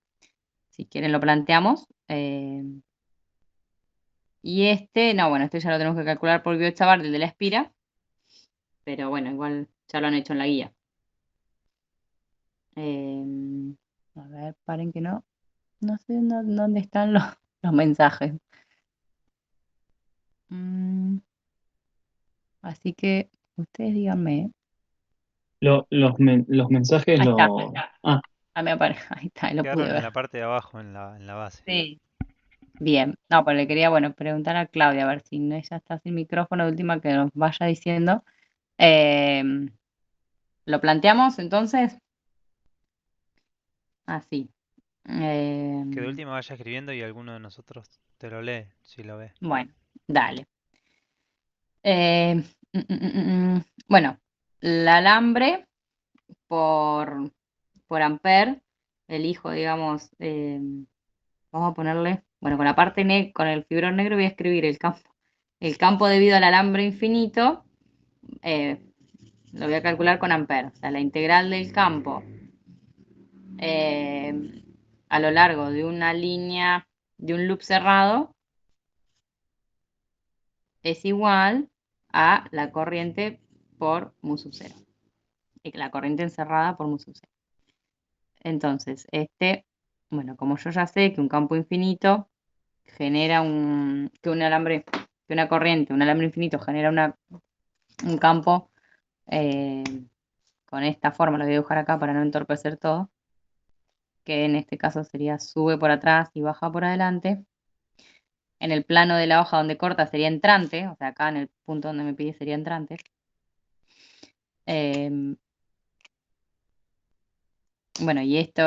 Si quieren lo planteamos. Y no, bueno, este ya lo tenemos que calcular por Biot-Savart, el de la espira. Pero bueno, igual ya lo han hecho en la guía. A ver, paren que no sé dónde están los mensajes. Así que ustedes díganme. Los mensajes Ahí está. Ah, Me aparece. Ahí está, lo pude Quedaron en ver. la parte de abajo, en la base. Sí. Bien. No, pero le quería, bueno, preguntar a Claudia, a ver si ella está sin micrófono, de última que nos vaya diciendo. ¿Lo planteamos entonces? Así. Que de última vaya escribiendo y alguno de nosotros te lo lee, si lo ve. Bueno, dale. Bueno, el alambre por ampere, elijo, digamos, vamos a ponerle, bueno, con la parte con el fibrón negro voy a escribir el campo. El campo debido al alambre infinito, lo voy a calcular con ampere. O sea, la integral del campo a lo largo de una línea, de un loop cerrado, es igual a la corriente por mu sub 0. Y la corriente encerrada por mu sub 0. Entonces, bueno, como yo ya sé que un campo infinito genera que un alambre, que una corriente, un alambre infinito genera un campo con esta forma, lo voy a dibujar acá para no entorpecer todo, que en este caso sería sube por atrás y baja por adelante. En el plano de la hoja donde corta sería entrante, o sea, acá en el punto donde me pide sería entrante. Bueno, y esto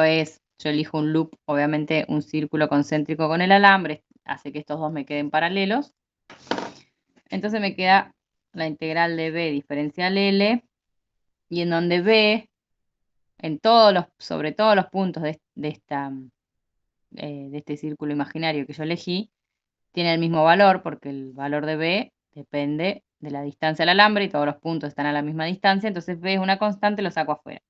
yo elijo un loop, obviamente un círculo concéntrico con el alambre, hace que estos dos me queden paralelos. Entonces me queda la integral de B diferencial L, y en donde B, sobre todos los puntos de este círculo imaginario que yo elegí, tiene el mismo valor porque el valor de B depende de la distancia al alambre y todos los puntos están a la misma distancia, entonces B es una constante, lo saco afuera.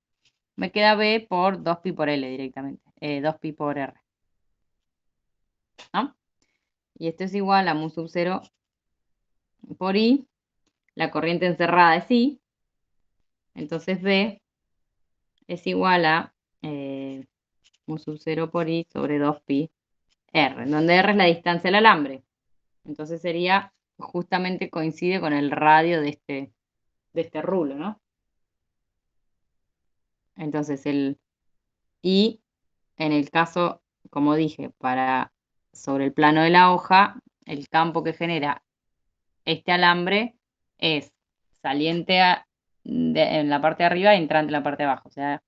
Me queda B por 2pi por L directamente, 2pi por R, ¿no? Y esto es igual a mu sub 0 por I, la corriente encerrada es I, entonces B es igual a mu sub 0 por I sobre 2pi R, en donde R es la distancia al alambre. Entonces sería, justamente coincide con el radio de este rulo, ¿no? Entonces el I, en el caso, como dije, sobre el plano de la hoja, el campo que genera este alambre es saliente en la parte de arriba e entrante en la parte de abajo. O sea,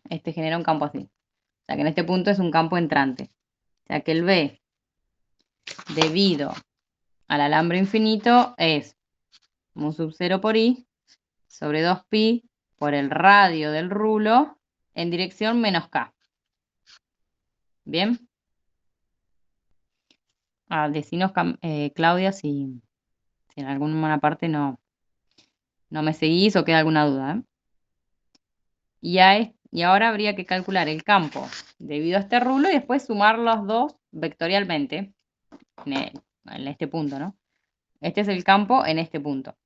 este genera un campo así. O sea que en este punto es un campo entrante. O sea que el B, debido al alambre infinito, es mu sub 0 por I sobre 2pi por el radio del rulo en dirección menos K. ¿Bien? Decinos, Claudia, si en alguna parte no me seguís o queda alguna duda, ¿eh? Y ahora habría que calcular el campo debido a este rulo y después sumar los dos vectorialmente en este punto, ¿no? Este es el campo en este punto,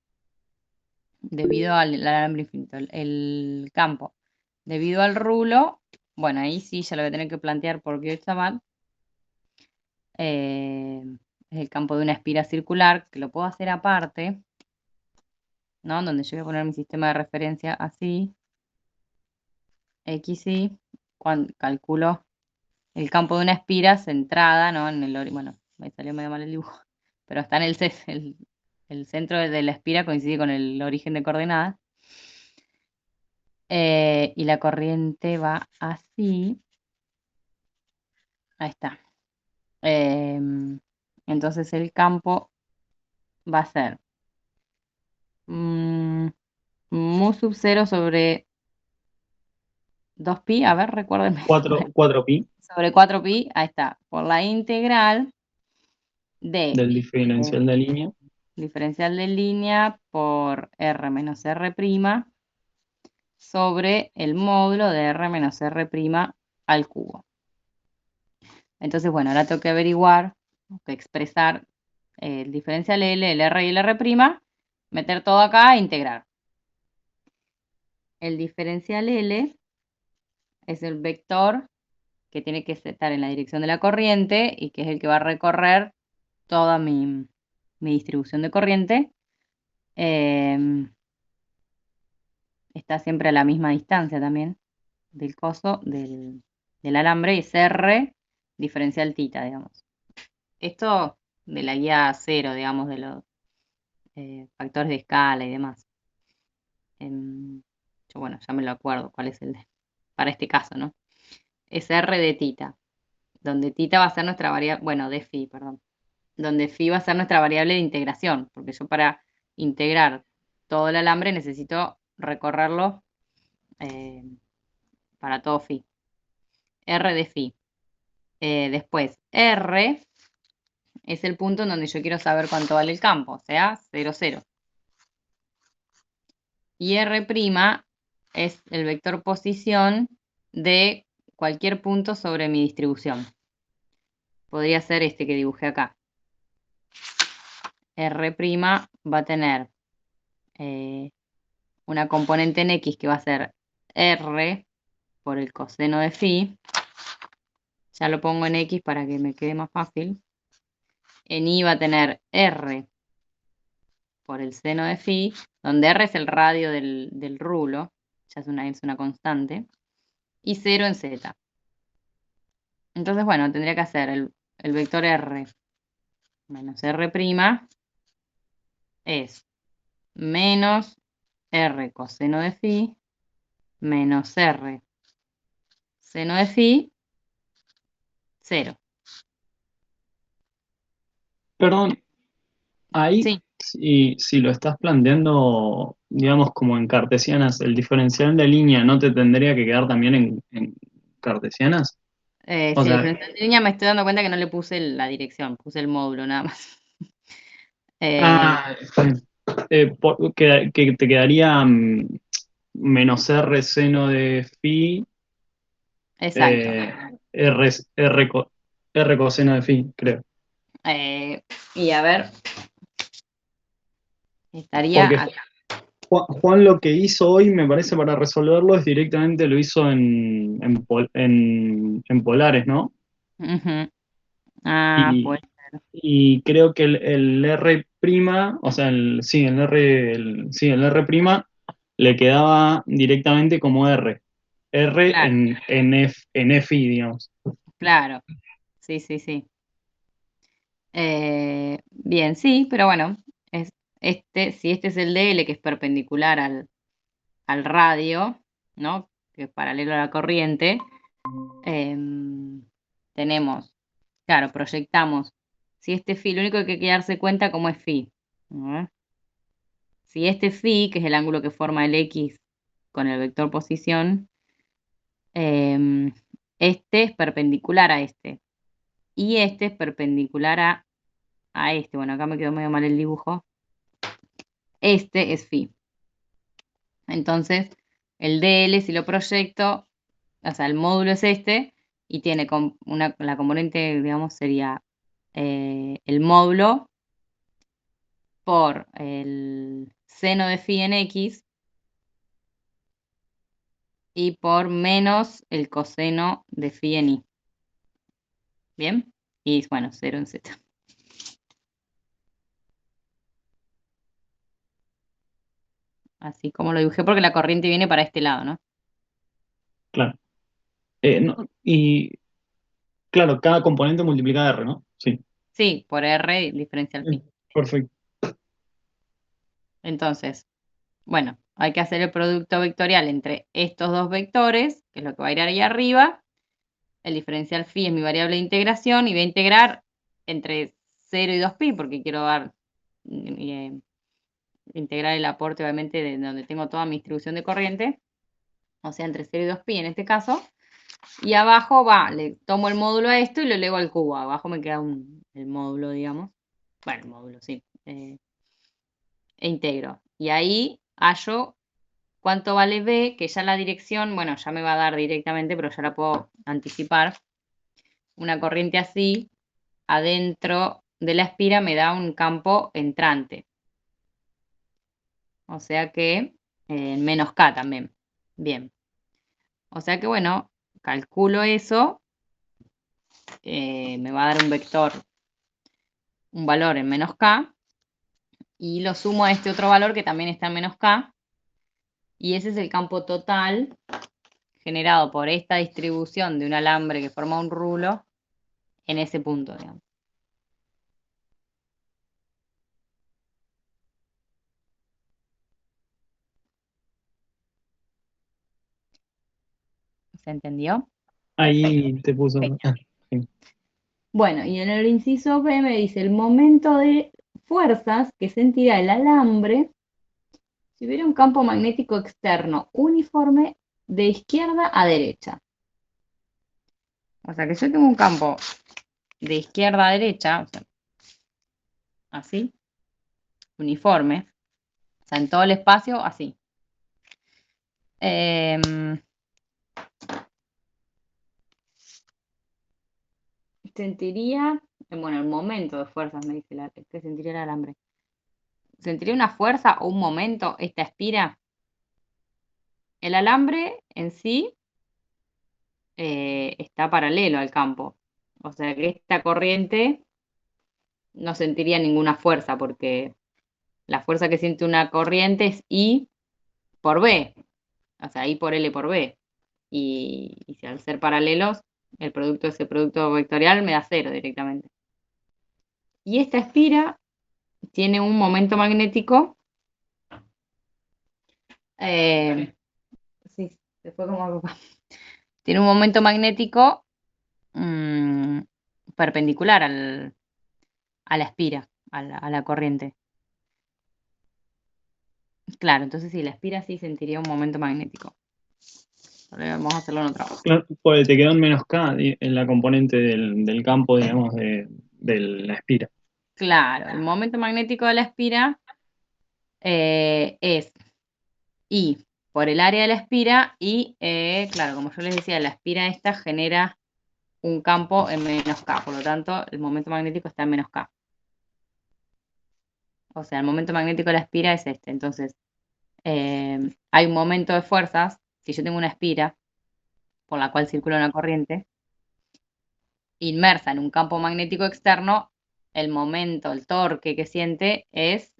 debido al alambre infinito. El campo debido al rulo, bueno, ahí sí ya lo voy a tener que plantear por Bioy-Sabat. Es el campo de una espira circular, que lo puedo hacer aparte, ¿no? Donde yo voy a poner mi sistema de referencia así, XY, cuando calculo el campo de una espira centrada, ¿no? Bueno, me salió medio mal el dibujo, pero está en el centro de la espira, coincide con el origen de coordenadas. Y la corriente va así. Ahí está. Entonces el campo va a ser mu sub 0 sobre 2pi, a ver, recuérdenme. 4pi Sobre 4pi, ahí está, por la integral del diferencial de línea. Diferencial de línea por R menos R' sobre el módulo de R menos R' al cubo. Entonces, bueno, ahora tengo que averiguar, que expresar el diferencial L, el R y el R', meter todo acá e integrar. El diferencial L es el vector que tiene que estar en la dirección de la corriente y que es el que va a recorrer toda mi distribución de corriente. Está siempre a la misma distancia también del coso, del alambre, y es R diferencial tita, digamos. Esto de la guía 0, digamos, de los factores de escala y demás. Yo, bueno, ya me lo acuerdo cuál es para este caso, ¿no? Es R de tita, donde tita va a ser nuestra variable, bueno, de phi, perdón, donde phi va a ser nuestra variable de integración, porque yo para integrar todo el alambre necesito recorrerlo para todo phi. R de phi. Después, R es el punto en donde yo quiero saber cuánto vale el campo, o sea, 0, 0. Y R' es el vector posición de cualquier punto sobre mi distribución. Podría ser este que dibujé acá. R' va a tener una componente en X que va a ser R por el coseno de phi. Ya lo pongo en X para que me quede más fácil. En Y va a tener R por el seno de phi, donde R es el radio del rulo, ya es una constante, y 0 en Z. Entonces, bueno, tendría que hacer el vector R menos R' es menos R coseno de phi menos R seno de phi, 0. Perdón, ahí Sí. si lo estás planteando, digamos, como en cartesianas, el diferencial de línea no te tendría que quedar también en cartesianas. O Sí, sea, diferencial de línea me estoy dando cuenta que no le puse la dirección, puse el módulo nada más. está bien. Que te quedaría menos R seno de phi, Exacto. eh, R, R coseno de phi, creo. Y a ver, estaría Porque acá. Juan lo que hizo hoy, me parece, para resolverlo es directamente lo hizo en polares, ¿no? Ujú. Ah, Y, pues. y creo que el R', o sea, sí, el R' le quedaba directamente como R. R Claro, en FI, digamos. claro. Sí, sí, sí. Bien, sí, pero bueno, si este es el DL que es perpendicular al radio, ¿no? Que es paralelo a la corriente, em, tenemos, claro, proyectamos. Si este phi, lo único que hay que darse cuenta cómo es phi. A ver. Si este phi, que es el ángulo que forma el X con el vector posición, em, este es perpendicular a este. Y este es perpendicular a este. Bueno, acá me quedó medio mal el dibujo. Este es phi. Entonces, el DL, si lo proyecto, o sea, el módulo es este y tiene la componente, digamos, sería el módulo por el seno de phi en X y por menos el coseno de phi en Y. ¿Bien? Y bueno, 0 en Z. Así como lo dibujé porque la corriente viene para este lado, ¿no? Claro. Y claro, cada componente multiplica R, ¿no? Sí. Sí, por R diferencial phi. Perfecto. Entonces, bueno, hay que hacer el producto vectorial entre estos dos vectores, que es lo que va a ir ahí arriba. El diferencial phi es mi variable de integración y voy a integrar entre 0 y 2pi porque quiero integrar el aporte, obviamente, de donde tengo toda mi distribución de corriente, o sea, entre 0 y 2pi en este caso. Y abajo le tomo el módulo a esto y lo elevo al cubo. Abajo me queda el módulo, digamos. Bueno, el módulo, sí. E integro. Y ahí hallo cuánto vale B, que ya la dirección, bueno, ya me va a dar directamente, pero ya la puedo anticipar. Una corriente así, adentro de la espira me da un campo entrante. O sea que en menos K también. Bien. O sea que, bueno, calculo eso, me va a dar un vector, un valor en menos K, y lo sumo a este otro valor que también está en menos K, y ese es el campo total generado por esta distribución de un alambre que forma un rulo en ese punto, digamos. ¿Se entendió? Ahí te puso. Genial. Sí. Bueno, y en el inciso B me dice el momento de fuerzas que sentirá el alambre si hubiera un campo magnético externo uniforme de izquierda a derecha. O sea que yo tengo un campo de izquierda a derecha, o sea, así, uniforme, o sea, en todo el espacio, así. Sentiría, bueno, el momento de fuerzas, me dice que sentiría el alambre. ¿Sentiría una fuerza o un momento esta espira? El alambre en sí está paralelo al campo. O sea que esta corriente no sentiría ninguna fuerza porque la fuerza que siente una corriente es I por B. O sea, I por L por B. Y si al ser paralelos, el producto de ese producto vectorial me da 0 directamente. Y esta espira tiene un momento magnético. Sí, se fue como... Tiene un momento magnético perpendicular a la espira, a la corriente. Claro, entonces sí, la espira sí sentiría un momento magnético. Ahora vamos a hacerlo en otra hoja. Claro, pues te quedó en menos K en la componente del campo, digamos, de la espira. Claro, el momento magnético de la espira es I por el área de la espira y, claro, como yo les decía, la espira esta genera un campo en menos K, por lo tanto, el momento magnético está en menos K. O sea, el momento magnético de la espira es este. Entonces, hay un momento de fuerzas. Si yo tengo una espira por la cual circula una corriente inmersa en un campo magnético externo, el momento, el torque que siente es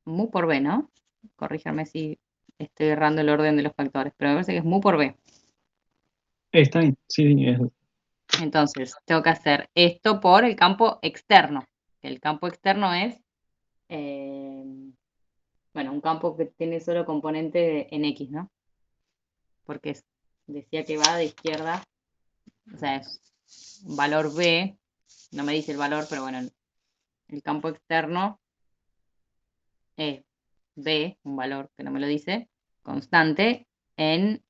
mu por B, ¿no? Corríjame si estoy errando el orden de los factores, pero me parece que es mu por B. Está bien, sí, Entonces, tengo que hacer esto por el campo externo. El campo externo es, eh, bueno, un campo que tiene solo componente en X, ¿no? Porque decía que va de izquierda, o sea, es un valor B, no me dice el valor, pero bueno, el campo externo es B, un valor que no me lo dice, constante en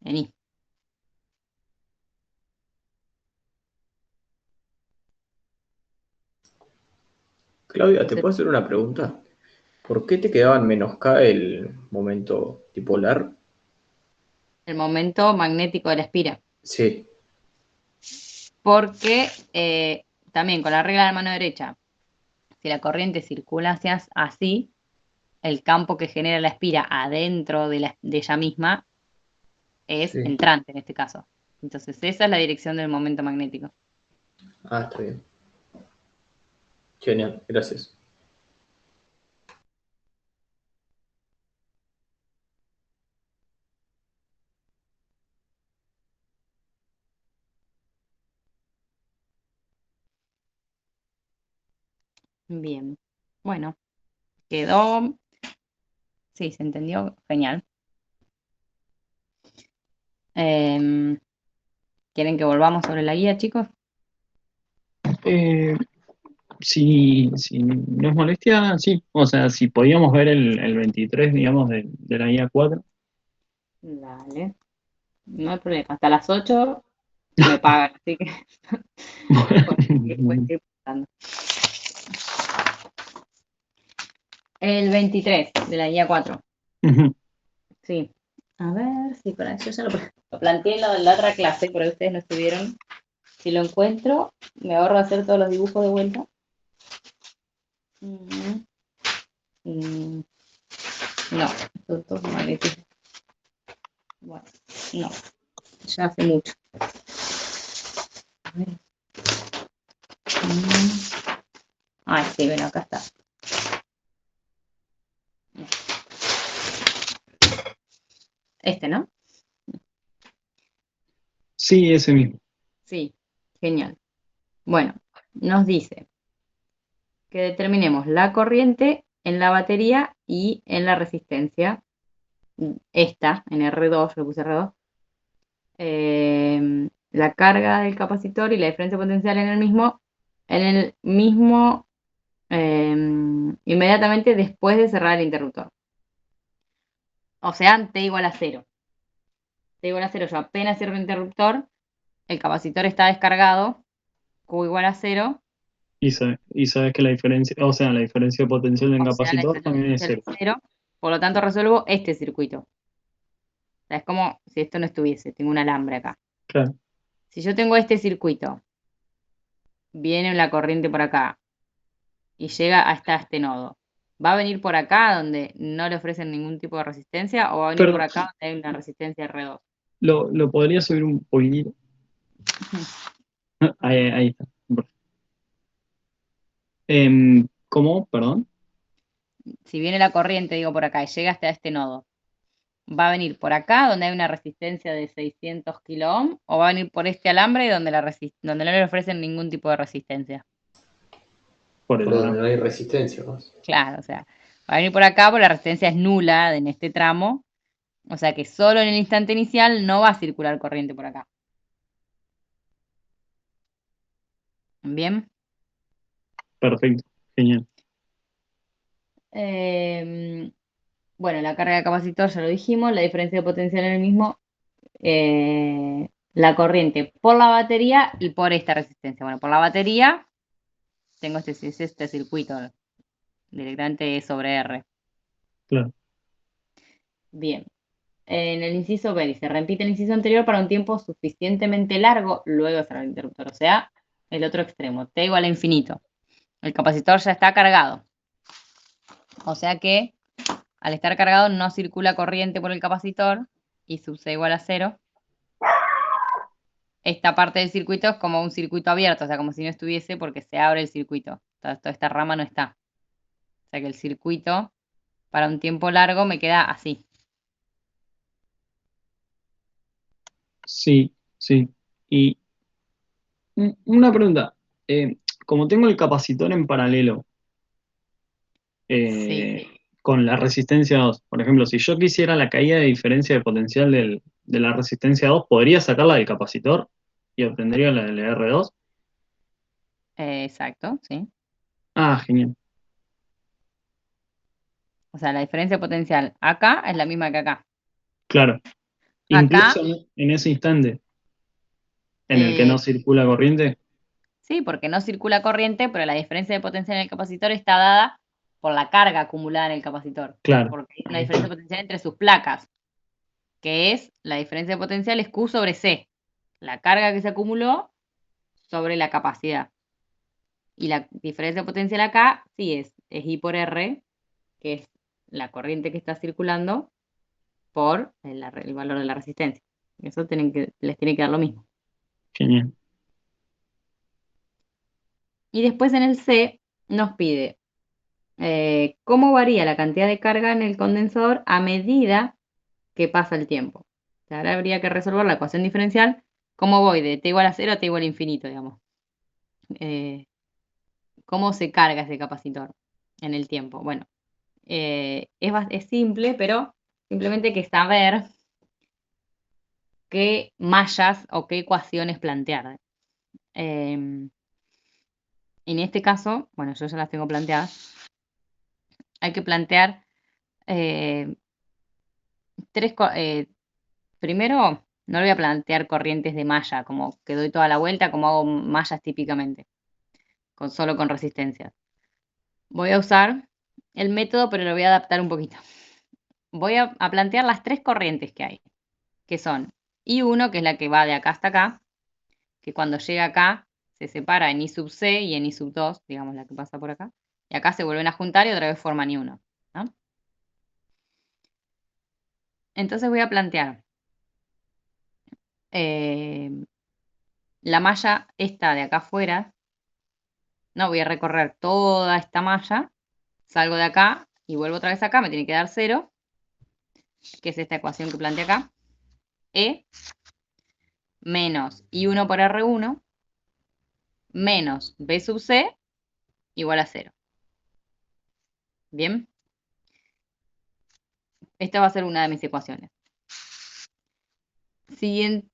I. Claudia, ¿te puedo hacer una pregunta? ¿Por qué te quedaba en menos K el momento dipolar? El momento magnético de la espira. Sí, Porque también con la regla de la mano derecha, si la corriente circula hacia así, el campo que genera la espira adentro de ella misma es sí. entrante en este caso. Entonces esa es la dirección del momento magnético. Ah, está bien. Genial, gracias. Bien. Bueno, quedó. Sí, se entendió. Genial. Em, ¿Quieren que volvamos sobre la guía, chicos? Eh, si no es molestia, sí. O sea, si podíamos ver el 23, digamos, de la guía 4. Dale. No hay problema. Hasta las 8 me pagan, así que después estoy pasando. El 23 de la guía 4. Ujú. Sí. A ver, sí, para yo ya lo planteé en la otra clase, pero ustedes no estuvieron. Si lo encuentro, me ahorro hacer todos los dibujos de vuelta. Mm, mm, no, estos dos magnetismos. Bueno, no, ya hace mucho. A ver. Ay, sí, bueno, acá está. Este, ¿no? Sí, ese mismo. Sí, genial. Bueno, nos dice que determinemos la corriente en la batería y en la resistencia. Esta, en R2, yo le puse R2. La carga del capacitor y la diferencia potencial en el mismo inmediatamente después de cerrar el interruptor. O sea, T igual a 0. T igual a 0, yo apenas cierro el interruptor, el capacitor está descargado, Q igual a 0, Y sabes que la diferencia, o sea, la diferencia de potencial del o sea, la capacitor diferencia también es potencial cero. es 0, por lo tanto resuelvo este circuito. O sea, es como si esto no estuviese, tengo un alambre acá. Claro. Si yo tengo este circuito, viene la corriente por acá y llega hasta este nodo, ¿va a venir por acá donde no le ofrecen ningún tipo de resistencia o va a venir por Perdón, acá donde hay una resistencia R2? lo podría subir un poquitito. Ahí está. ¿Cómo? Perdón. Si viene la corriente, digo, por acá y llega hasta este nodo, ¿va a venir por acá donde hay una resistencia de 600 kilo ohm o va a venir por este alambre donde no le ofrecen ningún tipo de resistencia? Por el Por donde alambre. no hay resistencia más. Claro, o sea, va a venir por acá porque la resistencia es nula en este tramo, o sea que solo en el instante inicial no va a circular corriente por acá. Bien. Perfecto. Genial. Eh, Bueno, la carga de capacitor ya lo dijimos, la diferencia de potencial en el mismo, la corriente por la batería y por esta resistencia. Bueno, por la batería tengo este circuito directamente sobre R. Claro. Bien. En el inciso B dice, repite el inciso anterior para un tiempo suficientemente largo, luego cerrar el interruptor. O sea, el otro extremo, T igual a infinito. El capacitor ya está cargado. O sea que al estar cargado no circula corriente por el capacitor y sub C igual a 0. Esta parte del circuito es como un circuito abierto, o sea, como si no estuviese porque se abre el circuito. Toda esta rama no está. O sea que el circuito para un tiempo largo me queda así. Sí, sí. Y una pregunta. Como tengo el capacitor en paralelo Sí. con la resistencia 2, por ejemplo, si yo quisiera la caída de diferencia de potencial de la resistencia 2, ¿podría sacarla del capacitor y obtendría la del R2? Exacto, sí. Ah, genial. O sea, la diferencia potencial acá es la misma que acá. Claro. Acá, Incluso en ese instante en el que eh, no circula corriente. sí, porque no circula corriente, pero la diferencia de potencial en el capacitor está dada por la carga acumulada en el capacitor. Claro. Porque hay una diferencia de potencial entre sus placas, que es la diferencia de potencial es Q sobre C. La carga que se acumuló sobre la capacidad. Y la diferencia de potencial acá, sí, es I por R, que es la corriente que está circulando por el valor de la resistencia. Eso les tiene que dar lo mismo. Genial. Y después en el C nos pide cómo varía la cantidad de carga en el condensador a medida que pasa el tiempo. O sea, ahora habría que resolver la ecuación diferencial. ¿Cómo voy de t igual a 0 a t igual a infinito, digamos? ¿Cómo se carga ese capacitor en el tiempo? Bueno, es simple, pero simplemente hay que saber qué mallas o qué ecuaciones plantear. En este caso, bueno, yo ya las tengo planteadas. Hay que plantear eh, primero, no le voy a plantear corrientes de malla, como que doy toda la vuelta, como hago mallas típicamente, solo con resistencias. Voy a usar el método, pero lo voy a adaptar un poquito. Voy a plantear las tres corrientes que hay, que son I1, que es la que va de acá hasta acá, que cuando llega acá se separa en I sub C y en I sub 2, digamos la que pasa por acá, y acá se vuelven a juntar y otra vez forman I1, ¿no? Entonces voy a plantear la malla esta de acá afuera. No, voy a recorrer toda esta malla, salgo de acá y vuelvo otra vez acá, me tiene que dar 0, que es esta ecuación que planteé acá. E menos I1 por R1 menos B sub C igual a 0. Bien, esta va a ser una de mis ecuaciones. Siguiente,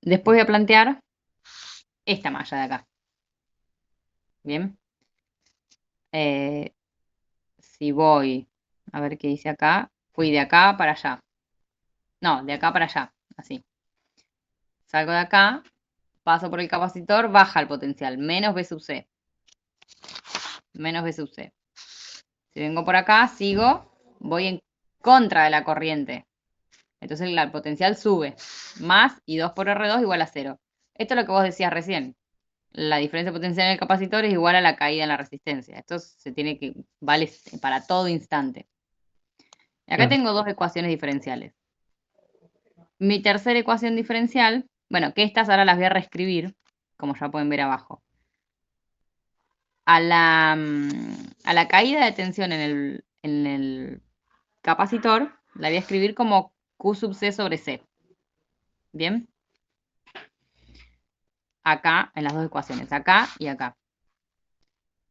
después voy a plantear esta malla de acá. Bien. Si voy, a ver qué dice acá, fui de acá para allá. No, de acá para allá, así. Salgo de acá, paso por el capacitor, baja el potencial, menos B sub C. Menos B sub C. Si vengo por acá, sigo, voy en contra de la corriente. Entonces el potencial sube. Más I2 por R2 igual a 0. Esto es lo que vos decías recién. La diferencia potencial en el capacitor es igual a la caída en la resistencia. Esto vale para todo instante. Y acá Claro. tengo dos ecuaciones diferenciales. Mi tercera ecuación diferencial, bueno, que estas ahora las voy a reescribir, como ya pueden ver abajo. A la caída de tensión en el capacitor, la voy a escribir como Q sub C sobre C. ¿Bien? Acá, en las dos ecuaciones, acá y acá.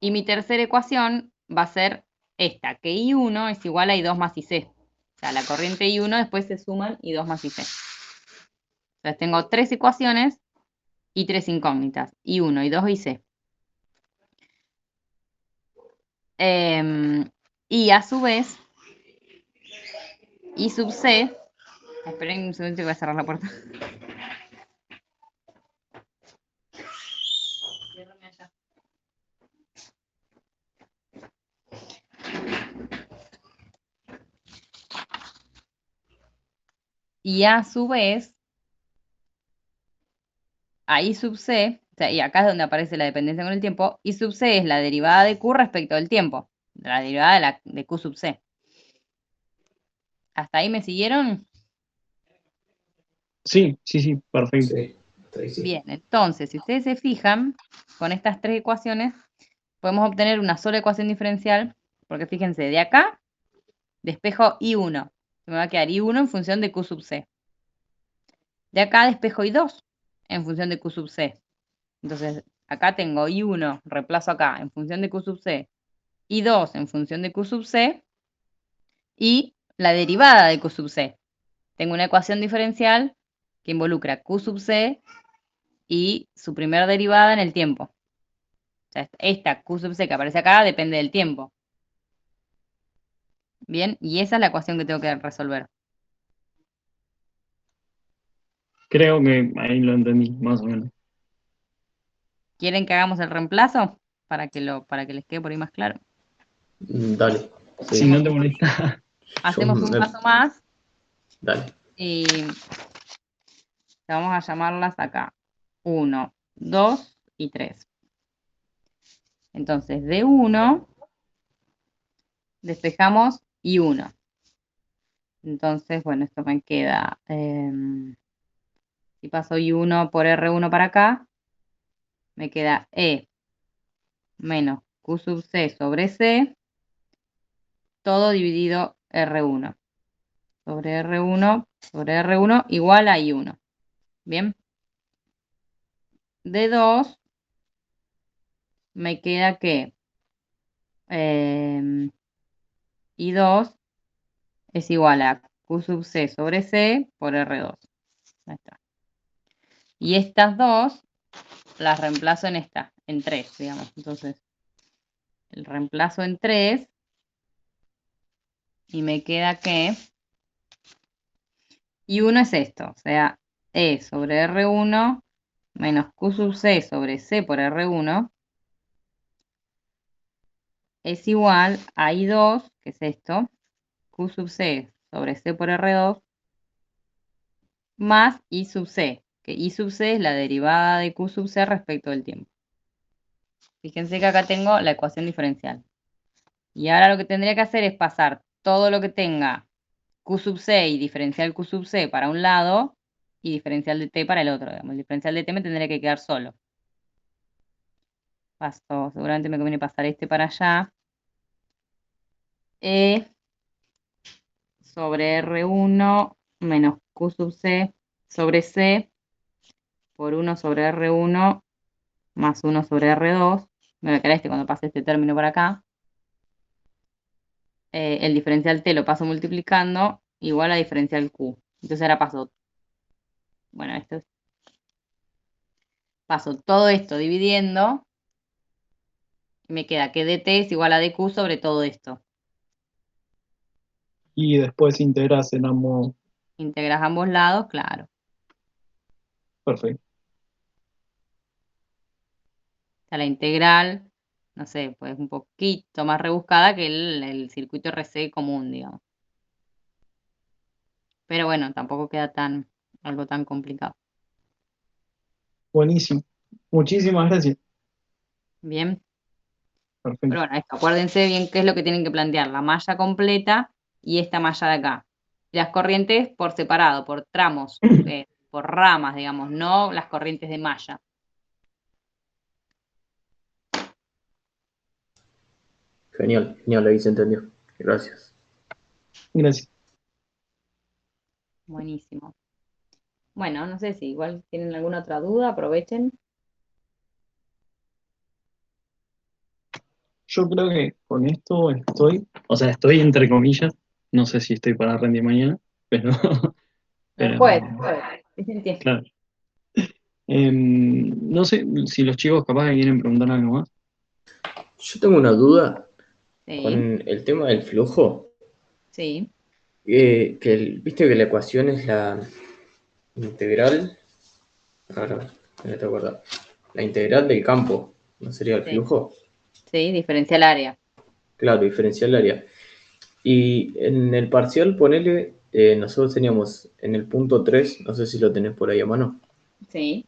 Y mi tercera ecuación va a ser esta, que I1 es igual a I2 más IC. O sea, la corriente I1 después se suman I2 más IC. Entonces tengo tres ecuaciones y tres incógnitas, I1, I2 y C. Y a su vez, I sub C. Esperen un segundo que voy a cerrar la puerta. Ciérrame allá. Y a su vez, a I sub C, o sea, y acá es donde aparece la dependencia con el tiempo, I sub C es la derivada de Q respecto del tiempo, la derivada de Q sub C. ¿Hasta ahí me siguieron? Sí, perfecto. Sí, hasta ahí sí. Bien, entonces, si ustedes se fijan, con estas tres ecuaciones podemos obtener una sola ecuación diferencial, porque fíjense, de acá despejo I1, me va a quedar I1 en función de Q sub C. De acá despejo I2 en función de Q sub C. Entonces, acá tengo I1, reemplazo acá en función de Q sub C, I2 en función de Q sub C, y la derivada de Q sub C. Tengo una ecuación diferencial que involucra Q sub C y su primera derivada en el tiempo. O sea, esta Q sub C que aparece acá depende del tiempo. Bien, y esa es la ecuación que tengo que resolver. Creo que ahí lo entendí, más o menos. ¿Quieren que hagamos el reemplazo? Para que les quede por ahí más claro. Dale. Si Sí. no te molesta. Hacemos un me- paso más Dale. y vamos a llamarlas acá. 1, 2 y 3. Entonces, de 1 despejamos I1. Entonces, bueno, esto me queda, si paso I1 por R1 para acá, me queda E menos Q sub C sobre C, todo dividido R1. Sobre R1 igual a I1. Bien. De 2 me queda que I2 es igual a Q sub C sobre C por R2. Ahí está. Y estas dos las reemplazo en esta, en 3, digamos. Entonces, el reemplazo en 3 y me queda que I1 es esto, o sea, E sobre R1 menos Q sub C sobre C por R1 es igual a I2, que es esto, Q sub C sobre C por R2, más I sub C, que I sub C es la derivada de Q sub C respecto del tiempo. Fíjense que acá tengo la ecuación diferencial. Y ahora lo que tendría que hacer es pasar todo lo que tenga Q sub C y diferencial Q sub C para un lado y diferencial de T para el otro. Digamos. El diferencial de T me tendría que quedar solo. Paso, seguramente me conviene pasar este para allá. E sobre R1 menos Q sub C sobre C por 1 sobre R1 más 1 sobre R2. Me va a quedar este cuando pase este término por acá. El diferencial T lo paso multiplicando igual a diferencial Q. Entonces ahora paso, bueno, paso todo esto dividiendo y me queda que dt es igual a dq sobre todo esto. Y después integras en ambos. Integras ambos lados, claro. Perfecto. O sea, la integral, no sé, pues un poquito más rebuscada que el circuito RC común, digamos. Pero bueno, tampoco queda algo tan complicado. Buenísimo. Muchísimas gracias. Bien. Perfecto. Pero bueno, esto, acuérdense bien qué es lo que tienen que plantear. La malla completa y esta malla de acá. Las corrientes por separado, por tramos, por ramas, digamos, no las corrientes de malla. Genial, ahí se entendió. Gracias. Gracias. Buenísimo. Bueno, no sé si igual tienen alguna otra duda, aprovechen. Yo creo que con esto estoy entre comillas, no sé si estoy para rendir mañana, pero, pero Después, claro. No sé si los chicos capaz que quieren preguntar algo más. Yo tengo una duda Sí, con el tema del flujo. sí. Viste que la ecuación es la integral, ahora me tengo que acordar, la integral del campo, ¿no sería el Sí, flujo? sí, diferencial área. Claro, diferencial área. Y en el parcial, ponele, nosotros teníamos en el punto 3, no sé si lo tenés por ahí a mano, Sí,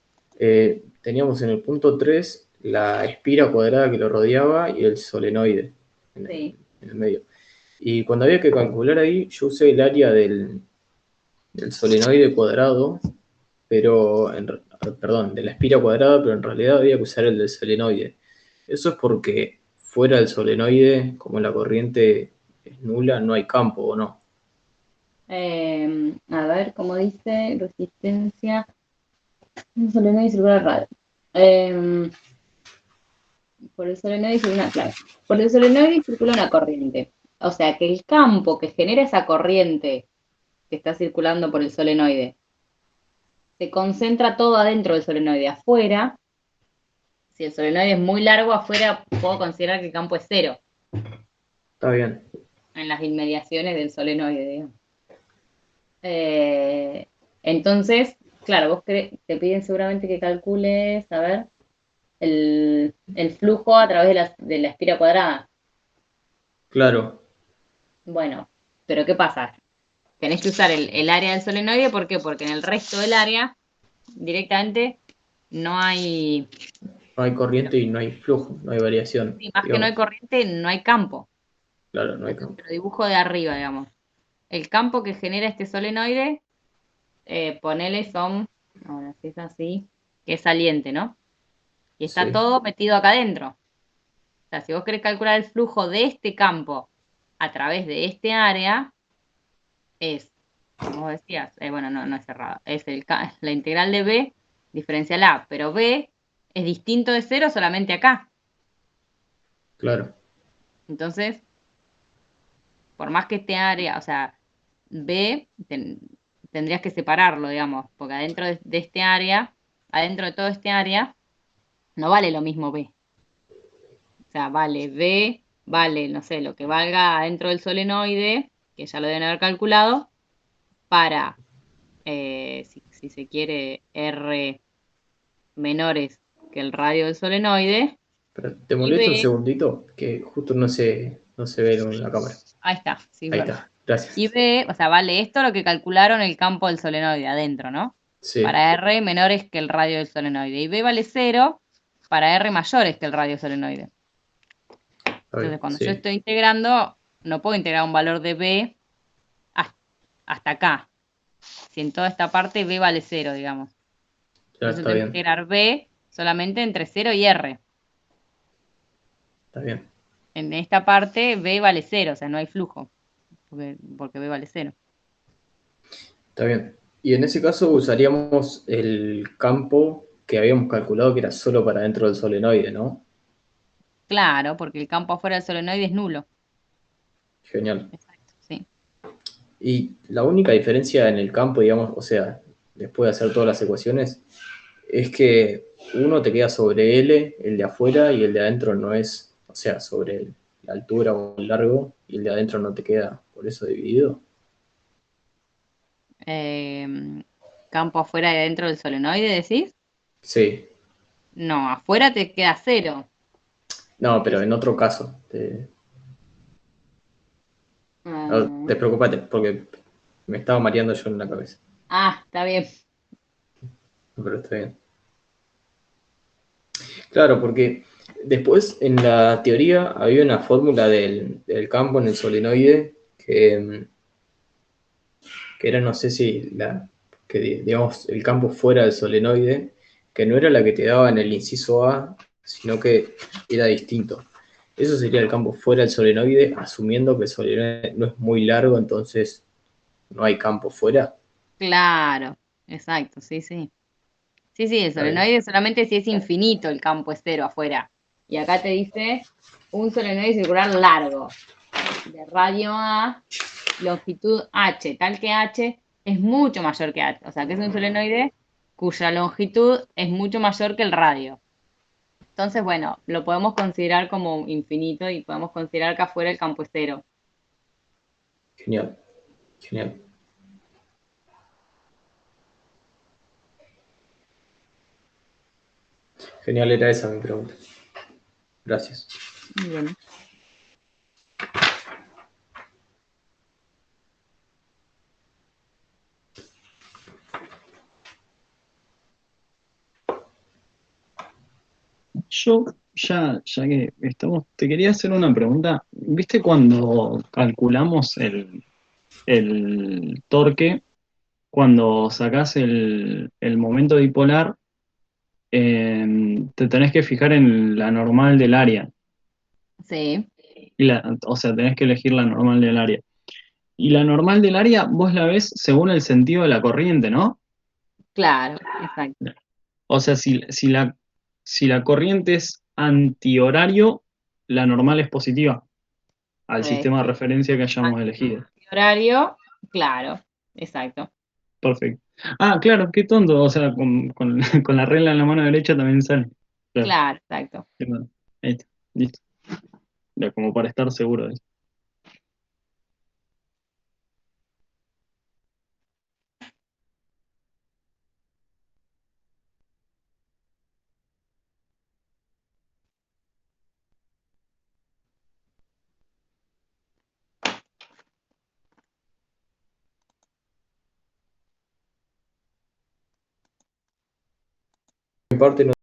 teníamos en el punto 3 la espira cuadrada que lo rodeaba y el solenoide en sí. en el medio. Y cuando había que calcular ahí, yo usé el área del solenoide cuadrado, pero, perdón, de la espira cuadrada, pero en realidad había que usar el del solenoide. Eso es porque fuera del solenoide, como la corriente es nula, no hay campo, ¿o no? A ver, ¿cómo dice? Resistencia. Un solenoide circular radio. Em, por el solenoide circula claro, por el solenoide circula una corriente. O sea que el campo que genera esa corriente que está circulando por el solenoide se concentra todo adentro del solenoide. Afuera, si el solenoide es muy largo, afuera puedo considerar que el campo es cero Está bien, en las inmediaciones del solenoide, digamos. Entonces, claro, te piden seguramente que calcules, a ver, el flujo a través de la espira cuadrada. claro, Bueno, pero ¿qué pasa? Tenés que usar el área del solenoide, ¿por qué? Porque en el resto del área directamente no hay, no hay corriente y no hay flujo, no hay variación, sí, más que no hay digamos. corriente, no hay campo. Claro, no hay Entonces campo. te lo dibujo de arriba, digamos. El campo que genera este solenoide, ponele son, ahora si es así, que es saliente, ¿no? Y está Sí, todo metido acá adentro. O sea, si vos querés calcular el flujo de este campo a través de este área, es, como vos decías, bueno, no es cerrado, es la integral de B diferencial A, pero B es distinto de cero solamente acá. claro, Entonces, por más que este área, o sea, B tendrías que separarlo, digamos, porque adentro de este área, adentro de todo este área, no vale lo mismo B. O sea, vale B, vale, no sé, lo que valga adentro del solenoide, que ya lo deben haber calculado, para, si se quiere, R menores que el radio del solenoide, pero te y molesto un B, segundito, que justo no se ve en la cámara. ahí está, sí, es Ahí verdad. está, gracias. Y B, o sea, vale esto lo que calcularon el campo del solenoide adentro, ¿no? Sí, Para R menores que el radio del solenoide. Y B vale cero para R mayores que el radio solenoide. está Entonces, bien, cuando yo sí, estoy integrando, no puedo integrar un valor de B hasta acá. Si en toda esta parte B vale cero, digamos. ya Entonces está tengo que bien, integrar B solamente entre 0 y R. está bien, En esta parte B vale cero, o sea, no hay flujo, porque B vale cero. está bien. Y en ese caso usaríamos el campo que habíamos calculado que era solo para dentro del solenoide, ¿no? Claro, porque el campo afuera del solenoide es nulo. Genial. Exacto, sí. Y la única diferencia en el campo, digamos, o sea, después de hacer todas las ecuaciones, es que uno te queda sobre L, el de afuera, y el de adentro no es, o sea, sobre la altura o el largo, y el de adentro no te queda por eso dividido. Campo afuera y adentro del solenoide, ¿decís? Sí, No, afuera te queda cero. no, pero en otro caso, no, Ah, te preocupate, porque me estaba mareando yo en la cabeza, está bien. pero está bien. Claro, porque después en la teoría había una fórmula del campo en el solenoide que era, no sé si que digamos, el campo fuera del solenoide, que no era la que te daba en el inciso A, sino que era distinto. Eso sería el campo fuera del solenoide, asumiendo que el solenoide no es muy largo, entonces no hay campo fuera. Claro, exacto, sí, sí. Sí, sí, el Está bien. solenoide solamente si es infinito el campo es cero afuera. Y acá te dice un solenoide circular largo, de radio A, longitud H, tal que H es mucho mayor que H. O sea, que es un solenoide cuya longitud es mucho mayor que el radio. Entonces, bueno, lo podemos considerar como infinito y podemos considerar que afuera el campo es cero. Genial. Genial. Genial, era esa mi pregunta. Gracias. Bien. Yo, ya que estamos, te quería hacer una pregunta. ¿Viste cuando calculamos el torque, cuando sacás el momento dipolar, te tenés que fijar en la normal del área? Sí, O sea, tenés que elegir la normal del área. Y la normal del área vos la ves según el sentido de la corriente, ¿no? claro, exacto. O sea, si la corriente es antihorario, la normal es positiva al Pues, sistema de referencia que hayamos elegido. horario, claro, exacto. Perfecto. Ah, claro, qué tonto. O sea, con la regla en la mano derecha también sale. Claro, Claro, exacto. qué tonto. Ahí está, listo. Ya, como para estar seguro de eso. Mi parte no